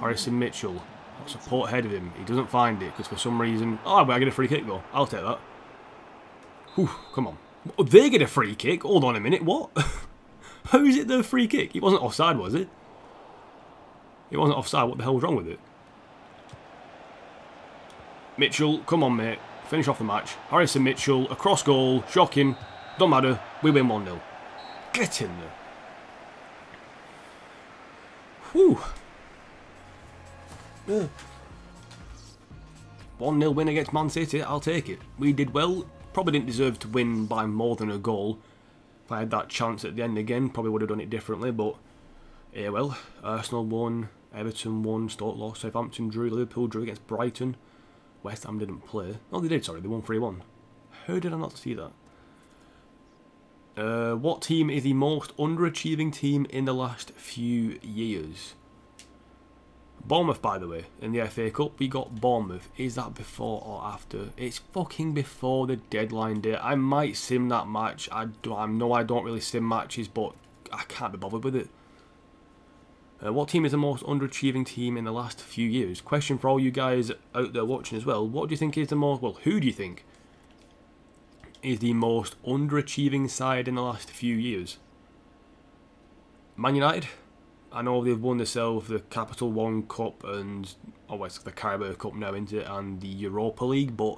Harrison Mitchell. Support ahead of him. He doesn't find it because for some reason... Oh, but I get a free kick though. I'll take that. Whew, come on. Oh, they get a free kick? Hold on a minute. What? How is it the free kick? He wasn't offside, was it? He wasn't offside. What the hell was wrong with it? Mitchell, come on, mate. Finish off the match. Harrison Mitchell, across goal. Shocking. Don't matter. We win 1-0. Get in there. Whew. 1-0 win against Man City. I'll take it. We did well. Probably didn't deserve to win by more than a goal. If I had that chance at the end again, probably would have done it differently. But, yeah, well. Arsenal won. Everton won. Stoke lost. Southampton drew. Liverpool drew against Brighton. West Ham didn't play. No, they did, sorry. They won 3-1. How did I not see that? What team is the most underachieving team in the last few years? Bournemouth, by the way. In the FA Cup, we got Bournemouth. Is that before or after? It's fucking before the deadline day. I might sim that match. I know I don't really sim matches, but I can't be bothered with it. What team is the most underachieving team in the last few years? Question for all you guys out there watching as well. What do you think is the most... Well, who do you think is the most underachieving side in the last few years? Man United? I know they've won themselves the Capital One Cup and... Oh, it's the Carabao Cup now, isn't it? And the Europa League. But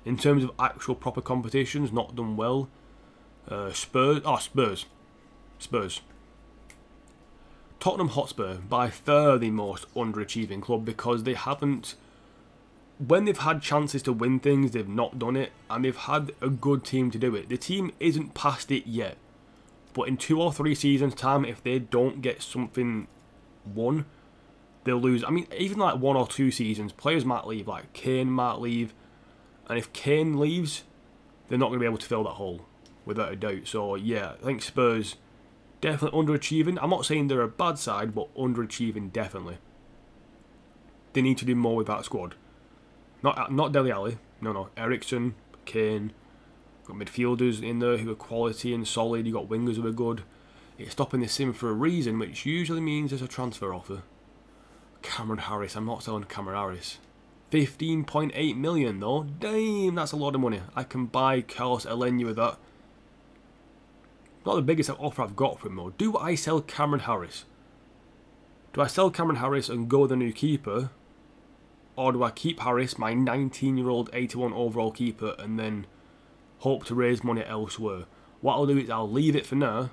in terms of actual proper competitions, not done well. Spurs. Oh, Spurs. Spurs. Tottenham Hotspur, by far the most underachieving club because they haven't... When they've had chances to win things, they've not done it, and they've had a good team to do it. The team isn't past it yet, but in 2 or 3 seasons' time, if they don't get something won, they'll lose. I mean, even like 1 or 2 seasons, players might leave, like Kane might leave, and if Kane leaves, they're not going to be able to fill that hole, without a doubt. So yeah, I think Spurs... definitely underachieving. I'm not saying they're a bad side, but underachieving definitely. They need to do more with that squad. Not Dele Alli. No. Eriksen, Kane. Got midfielders in there who are quality and solid. You got wingers who are good. It's stopping the sim for a reason, which usually means there's a transfer offer. Cameron Harris. I'm not selling Cameron Harris. 15.8 million though. Damn, that's a lot of money. I can buy Carlos Elneny with that. Not the biggest offer I've got from him though. Do I sell Cameron Harris? Do I sell Cameron Harris and go with the new keeper? Or do I keep Harris, my 19-year-old 81 overall keeper, and then hope to raise money elsewhere? What I'll do is I'll leave it for now,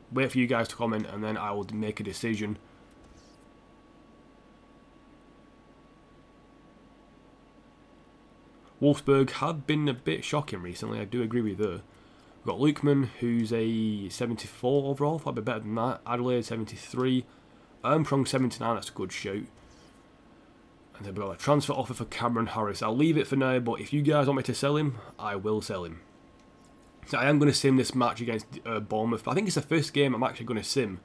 wait for you guys to comment, and then I will make a decision. Wolfsburg have been a bit shocking recently, I do agree with you there. We've got Lukeman, who's a 74 overall, probably better than that. Adelaide, 73. Armstrong, 79, that's a good shout. And then we've got a transfer offer for Cameron Harris. I'll leave it for now, but if you guys want me to sell him, I will sell him. So I am going to sim this match against Bournemouth. I think it's the first game I'm actually going to sim.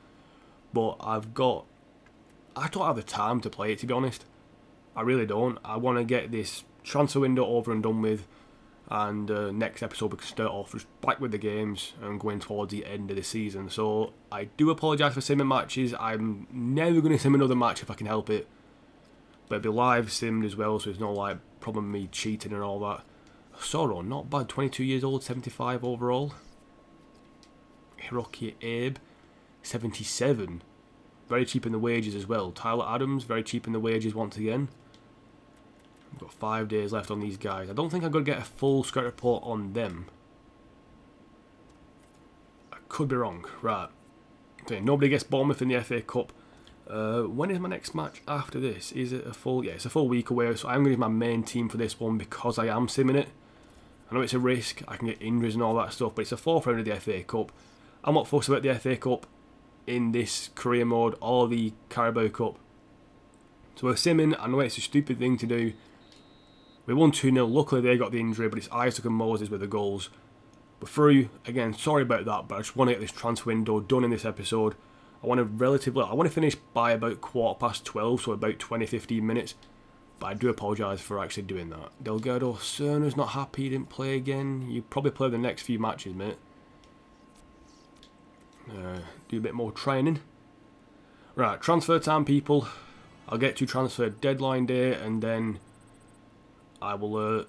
But I don't have the time to play it, to be honest. I really don't. I want to get this transfer window over and done with. And next episode we can start off just back with the games and going towards the end of the season. So I do apologise for simming matches. I'm never going to sim another match if I can help it. But it'll be live simmed as well, so there's no like problem with me cheating and all that. Sorrow, not bad. 22 years old, 75 overall. Hiroki Abe, 77. Very cheap in the wages as well. Tyler Adams, very cheap in the wages once again. We've got 5 days left on these guys. I don't think I'm going to get a full scout report on them. I could be wrong. Right. Okay, nobody gets Bournemouth in the FA Cup. When is my next match after this? Is it a full... Yeah, it's a full week away. So I'm going to use my main team for this one because I am simming it. I know it's a risk. I can get injuries and all that stuff. But it's a 4th round of the FA Cup. I'm not fussed about the FA Cup in this career mode or the Carabao Cup. So we're simming. I know it's a stupid thing to do. We won 2-0. Luckily, they got the injury, but it's Isaac and Moses with the goals. We're through. Again, sorry about that, but I just want to get this transfer window done in this episode. I want to finish by about 12:15, so about 20-15 minutes. But I do apologise for actually doing that. Delgado Cerna's not happy he didn't play again. You probably play the next few matches, mate. Do a bit more training. Right, transfer time, people. I'll get to transfer deadline day, and then I will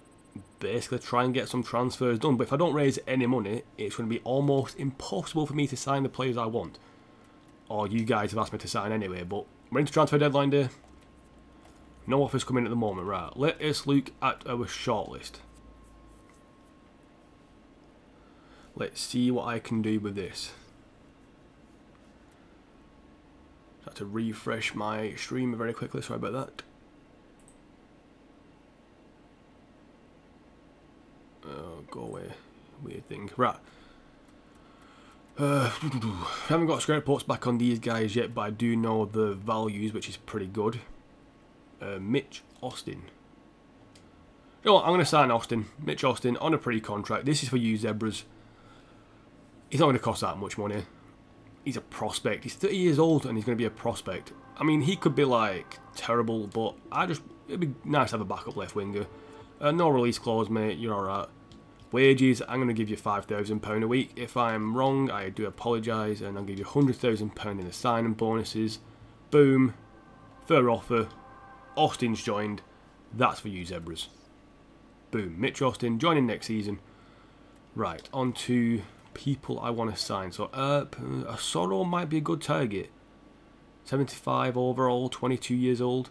basically try and get some transfers done. But if I don't raise any money, it's going to be almost impossible for me to sign the players I want. Or you guys have asked me to sign anyway. But we're into transfer deadline day. No offers coming at the moment. Right, let us look at our shortlist. Let's see what I can do with this. I have to refresh my stream very quickly. Sorry about that. Oh, go away. Weird thing. Right. I haven't got scout reports back on these guys yet, but I do know the values, which is pretty good. Mitch Austin. You know what, I'm going to sign Austin. Mitch Austin on a pre-contract. This is for you, Zebras. He's not going to cost that much money. He's a prospect. He's 30 years old and he's going to be a prospect. I mean, he could be like terrible, but it'd be nice to have a backup left winger. No release clause, mate. You're alright. Wages, I'm going to give you £5,000 a week. If I'm wrong, I do apologise, and I'll give you £100,000 in the signing bonuses. Boom. Fair offer. Austin's joined. That's for you, Zebras. Boom. Mitch Austin joining next season. Right, on to people I want to sign. So, a Sorrow might be a good target. 75 overall, 22 years old.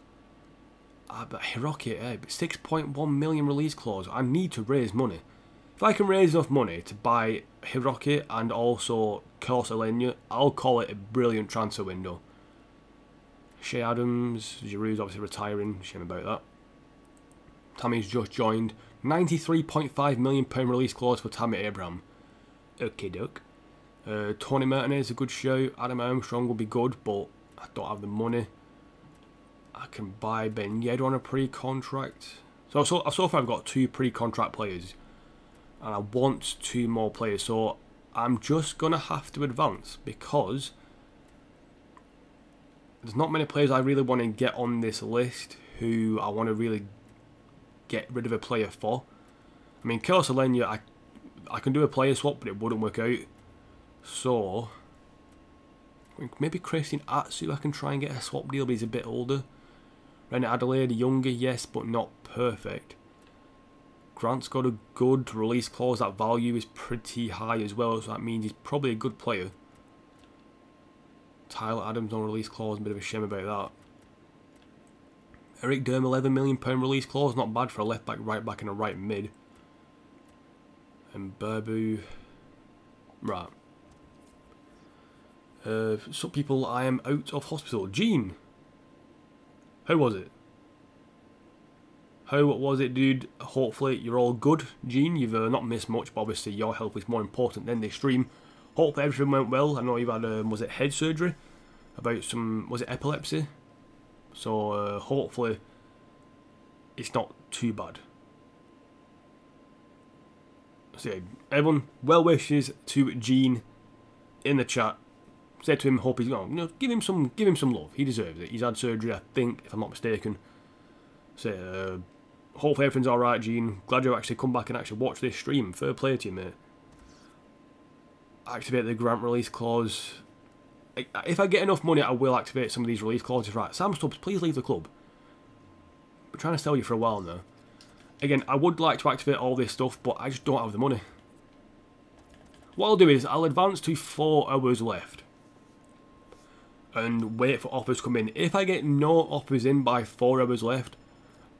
But Hiroki, 6.1 million release clause. I need to raise money. If I can raise enough money to buy Hiroki and also Corsalenia, I'll call it a brilliant transfer window. Shea Adams, Giroud's obviously retiring, shame about that. Tammy's just joined. £93.5 million release clause for Tammy Abraham. Okay, doke. Tony Martinez is a good show. Adam Armstrong will be good, but I don't have the money. I can buy Ben Yedder on a pre-contract. So far I've got 2 pre-contract players. And I want 2 more players. So I'm just going to have to advance because there's not many players I really want to get on this list who I want to really get rid of a player for. I mean, Corsalenia, I can do a player swap, but it wouldn't work out. So maybe Christian Atsu I can try and get a swap deal, but he's a bit older. Rennie Adelaide, younger, yes, but not perfect. Grant's got a good release clause. That value is pretty high as well, so that means he's probably a good player. Tyler Adams on release clause, a bit of a shame about that. Eric Durham, £11 million release clause, not bad for a left back, right back, and a right mid. And Burbu, right. Some people, I am out of hospital. Gene, how was it? How was it, dude? Hopefully you're all good, Gene. You've not missed much, but obviously your health is more important than this stream. Hopefully everything went well. I know you've had, was it head surgery? About some, was it epilepsy? So hopefully it's not too bad. So everyone, well wishes to Gene in the chat. Said to him, hope he's gone. Give him some love. He deserves it. He's had surgery, I think, if I'm not mistaken. So hopefully everything's all right, Gene. Glad you actually come back and actually watch this stream. Fair play to you, mate. Activate the grant release clause. If I get enough money, I will activate some of these release clauses. Right, Sam Stubbs, please leave the club. We're trying to sell you for a while now. Again, I would like to activate all this stuff, but I just don't have the money. What I'll do is, I'll advance to 4 hours left. And wait for offers to come in. If I get no offers in by 4 hours left,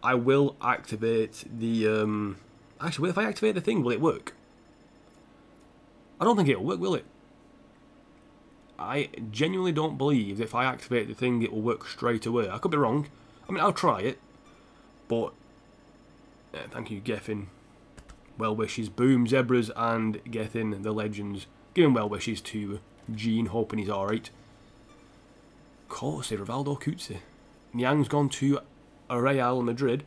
I will activate the... Actually, if I activate the thing, will it work? I don't think it'll work, will it? I genuinely don't believe that if I activate the thing, it will work straight away. I could be wrong. I mean, I'll try it. But, thank you, Gethin. Well wishes. Boom, Zebras and Gethin, the legends. Giving well wishes to Gene, hoping he's alright. Course, Rivaldo Kutsi. Niang's gone to Real Madrid.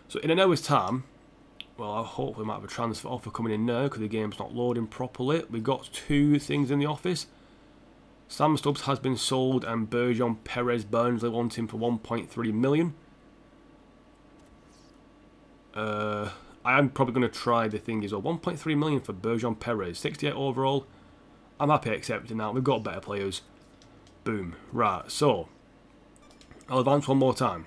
So in an hour's time, well, I hopefully might have a transfer offer coming in now because the game's not loading properly. We've got 2 things in the office. Sam Stubbs has been sold and Bergeron Perez Burnsley wants him for 1.3 million. I am probably going to try the thing as well. 1.3 million for Bergeron Perez. 68 overall. I'm happy accepting that. We've got better players. Boom. Right, so I'll advance one more time.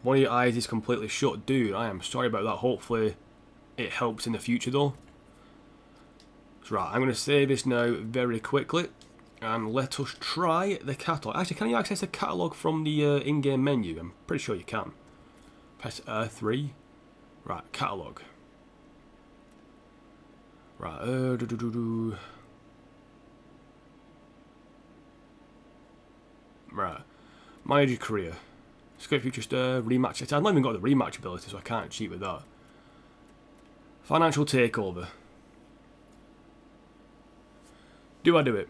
One of your eyes is completely shut. Dude, I am sorry about that. Hopefully it helps in the future though. So, right, I'm going to save this now very quickly. And let us try the catalogue. Actually, can you access the catalogue from the in-game menu? I'm pretty sure you can. Press R3. Right, catalogue. Right, Right. Manage your career. Scope future star, rematch. I've not even got the rematch ability, so I can't cheat with that. Financial takeover. Do I do it?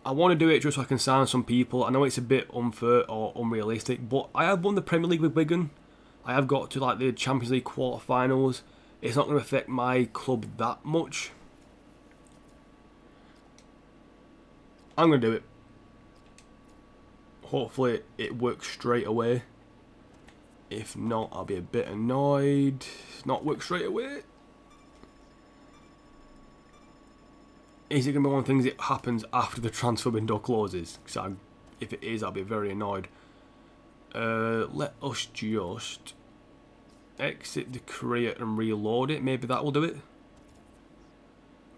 I want to do it just so I can sign some people. I know it's a bit unfair or unrealistic, but I have won the Premier League with Wigan. I have got to like the Champions League quarterfinals. It's not going to affect my club that much. I'm going to do it. Hopefully it works straight away. If not, I'll be a bit annoyed. It's not work straight away. Is it going to be one of the things that happens after the transfer window closes? Because if it is, I'll be very annoyed. Let us just exit the career and reload it. Maybe that will do it.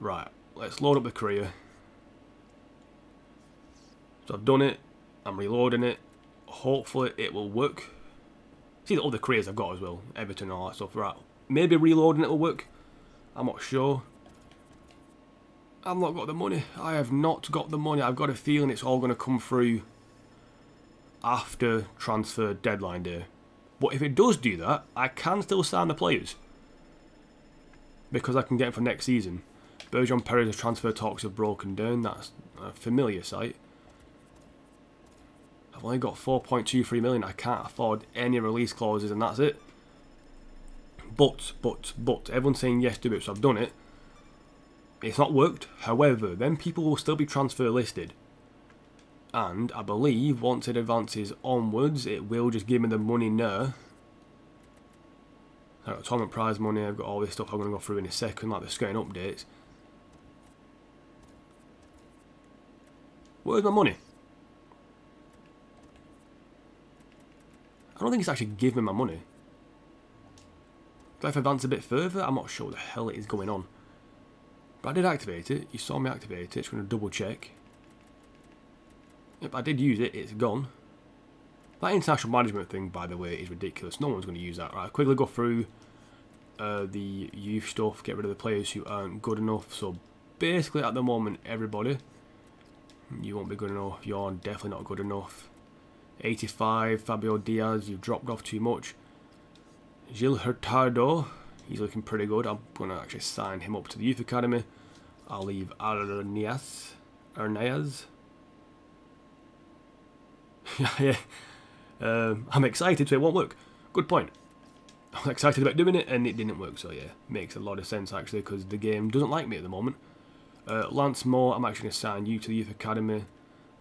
Right, let's load up the career. So I've done it. I'm reloading it. Hopefully it will work. See the other careers I've got as well. Everton and all that stuff. Right, maybe reloading it will work. I'm not sure. I've not got the money. I have not got the money. I've got a feeling it's all going to come through after transfer deadline day. But if it does do that, I can still sign the players. Because I can get them for next season. Bergeron Perez's transfer talks have broken down. That's a familiar sight. I've only got 4.23 million. I can't afford any release clauses and that's it. But, everyone's saying yes to it, so I've done it. It's not worked. However, then people will still be transfer listed. And I believe once it advances onwards, it will just give me the money now. I've got tournament prize money, I've got all this stuff I'm going to go through in a second, like the screen updates. Where's my money? I don't think it's actually giving me my money. Do I have to advance a bit further? I'm not sure what the hell it is going on. But I did activate it. You saw me activate it. Just going to double check. Yep, I did use it. It's gone. That international management thing, by the way, is ridiculous. No one's going to use that. Right, quickly go through the youth stuff. Get rid of the players who aren't good enough. So basically, at the moment, everybody, you won't be good enough. You're definitely not good enough. 85, Fabio Diaz, you've dropped off too much. Gil Hurtado, he's looking pretty good. I'm going to actually sign him up to the youth academy. I'll leave Arnaiz. Yeah. I'm excited, so it won't work. Good point. I was excited about doing it, and it didn't work, so yeah. Makes a lot of sense, actually, because the game doesn't like me at the moment. Lance Moore, I'm actually going to sign you to the youth academy.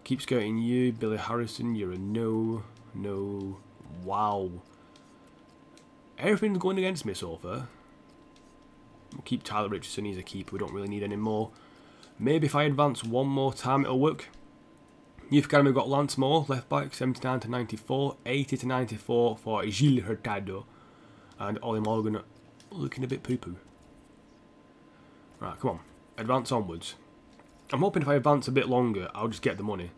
Keep scouting you. Billy Harrison, you're a no. Wow. Everything's going against me so far. We'll keep Tyler Richardson, he's a keeper, we don't really need any more. Maybe if I advance one more time it'll work. Youth Academy, we've got Lance Moore, left back, 79 to 94, 80 to 94 for Gil Hurtado. And Ollie Morgan looking a bit poo-poo. Right, come on, advance onwards. I'm hoping if I advance a bit longer, I'll just get the money.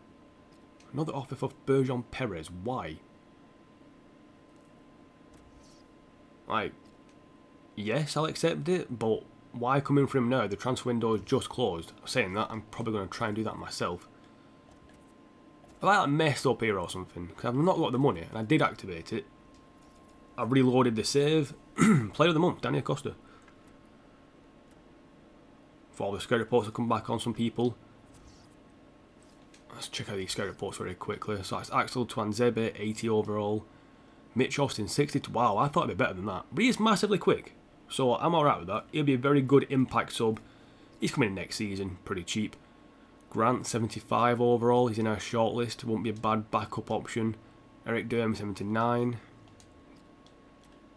Another offer for Bergeron Perez, why? Like, yes, I'll accept it, but why come in for him now? The transfer window is just closed. Saying that, I'm probably going to try and do that myself. Have I like messed up here or something? Because I've not got the money, and I did activate it. I reloaded the save. Player of the month, Daniel Costa. For all the scout reports will come back on some people. Let's check out these scout reports very quickly. So that's Axel Twanzebe, 80 overall. Mitch Austin, 60. Wow, I thought it'd be better than that. But he's massively quick. So I'm alright with that. He'll be a very good impact sub. He's coming in next season, pretty cheap. Grant, 75 overall. He's in our shortlist. Won't be a bad backup option. Eric Durham, 79.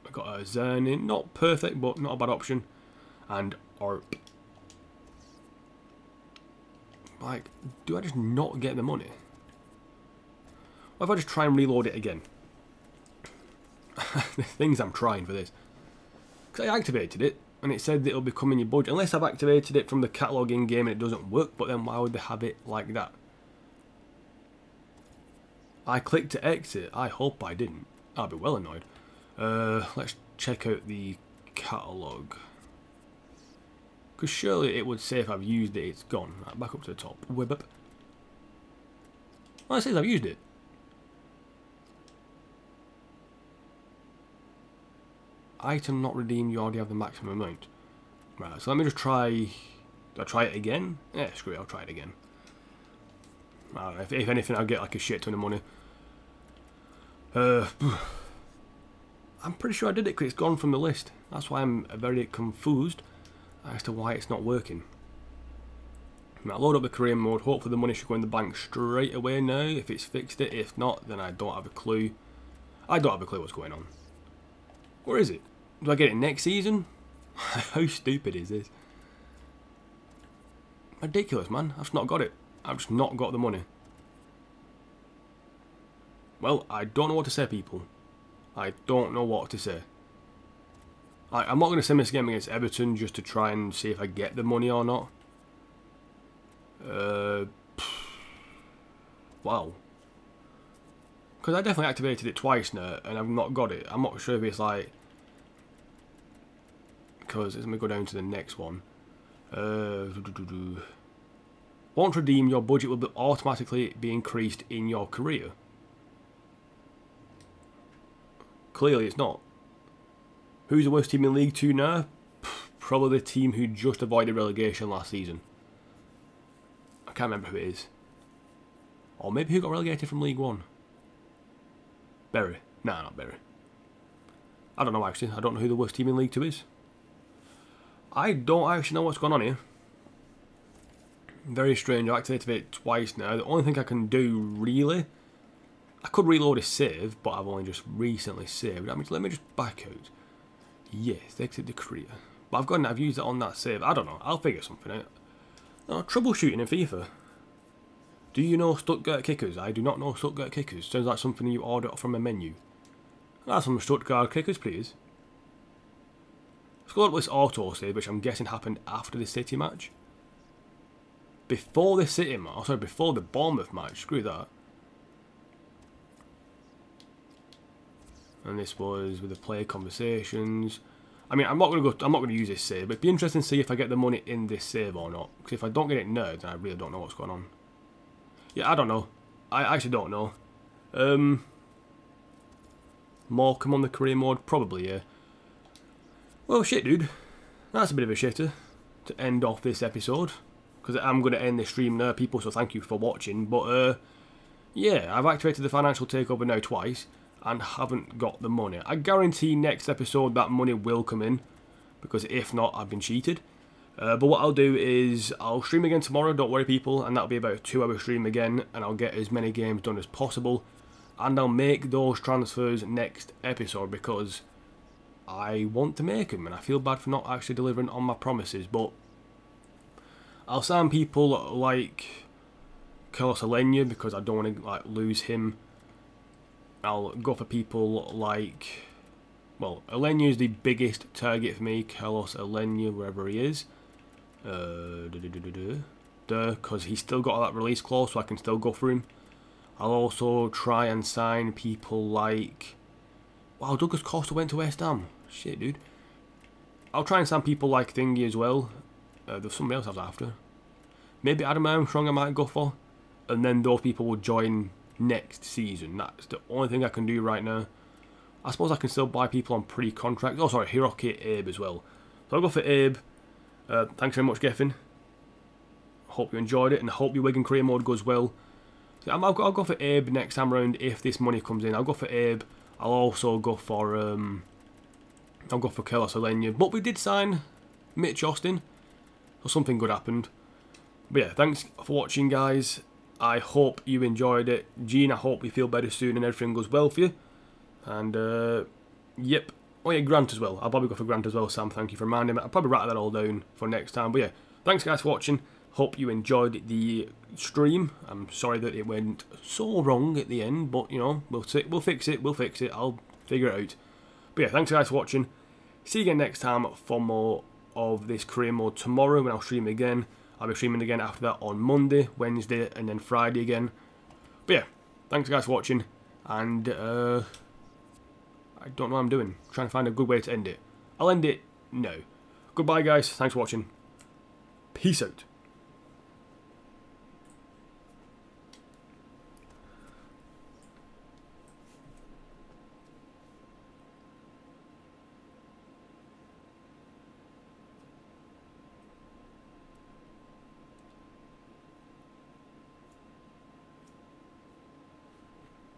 I got a Zernin. Not perfect, but not a bad option. And Orp. Like, do I just not get the money? Or if I just try and reload it again? The things I'm trying for this. Because I activated it, and it said that it'll become in your budget. Unless I've activated it from the catalogue in-game and it doesn't work, but then why would they have it like that? I clicked to exit. I hope I didn't. I'll be well annoyed. Let's check out the catalogue. Because surely it would say if I've used it, it's gone. Right, back up to the top. Whip up. Well, it says I've used it. Item not redeemed, you already have the maximum amount. Right, so let me just try... Do I try it again? Yeah, screw it, I'll try it again. I don't know, if anything I'll get like a shit ton of money. I'm pretty sure I did it because it's gone from the list. That's why I'm very confused as to why it's not working. Right, load up the career mode. Hopefully the money should go in the bank straight away now if it's fixed it. If not, then I don't have a clue. I don't have a clue what's going on. Where is it? Do I get it next season? How stupid is this? Ridiculous, man. I've just not got it. I've just not got the money. Well, I don't know what to say, people. I don't know what to say. I'm not going to send this game against Everton just to try and see if I get the money or not. Wow. Because I definitely activated it twice now, and I've not got it. I'm not sure if it's like... Because let me go down to the next one. Once redeemed, your budget will automatically be increased in your career. Clearly it's not. Who's the worst team in League 2 now? Probably the team who just avoided relegation last season. I can't remember who it is. Or maybe who got relegated from League 1. Bury. Nah, not Bury. I don't know actually. I don't know who the worst team in League 2 is. I don't actually know what's going on here. Very strange. I activated it twice now. The only thing I can do, really... I could reload a save, but I've only just recently saved. I mean, let me just back out. Yes, exit the career. But I've used it on that save. I don't know. I'll figure something out. No, troubleshooting in FIFA. Do you know Stuttgart kickers? I do not know Stuttgart kickers. Sounds like something you order from a menu. That's some Stuttgart kickers, please. Let's go up this auto save, which I'm guessing happened after the City match. Before the City match. Oh, sorry, before the Bournemouth match. Screw that. And this was with the player conversations. I mean, I'm not gonna use this save, but it'd be interesting to see if I get the money in this save or not. Because if I don't get it now, then I really don't know what's going on. Yeah, I don't know. I actually don't know. Morecambe on the career mode, probably, yeah. Well, shit, dude. That's a bit of a shitter to end off this episode. Because I'm going to end the stream now, people, so thank you for watching. But, yeah, I've activated the financial takeover now twice and haven't got the money. I guarantee next episode that money will come in. Because if not, I've been cheated. But what I'll do is I'll stream again tomorrow, don't worry, people. And that'll be about a 2-hour stream again. And I'll get as many games done as possible. And I'll make those transfers next episode because I want to make them. And I feel bad for not actually delivering on my promises. But I'll sign people like Carlos Alenia because I don't want to lose him. I'll go for people like... Well, Alenia is the biggest target for me. Carlos Alenia, wherever he is. Because he's still got that release clause, so I can still go for him. I'll also try and sign people like... Wow, Douglas Costa went to West Ham. Shit, dude. I'll try and sign people like Thingy as well. There's somebody else I was after. Maybe Adam Armstrong I might go for. And then those people will join next season. That's the only thing I can do right now. I suppose I can still buy people on pre-contract. Oh, sorry, Hiroki Abe as well. So I'll go for Abe. Thanks very much, Geffen. Hope you enjoyed it, and I hope your Wigan career mode goes well. So I'll go for Abe next time round if this money comes in. I'll go for Abe. I'll also go for Carlos Alenia. But we did sign Mitch Austin, so something good happened. But yeah, thanks for watching, guys. I hope you enjoyed it. Gene, I hope you feel better soon and everything goes well for you. And, yep. Oh yeah, Grant as well. I'll probably go for Grant as well, Sam. Thank you for reminding me. I'll probably write that all down for next time. But yeah, thanks guys for watching. Hope you enjoyed the stream. I'm sorry that it went so wrong at the end, but you know, we'll fix it. We'll fix it. I'll figure it out. But yeah, thanks guys for watching. See you again next time for more of this career mode tomorrow when I'll stream again. I'll be streaming again after that on Monday, Wednesday, and then Friday again. But yeah, thanks guys for watching, and I don't know what I'm doing. I'm trying to find a good way to end it. I'll end it now. Goodbye guys, thanks for watching. Peace out.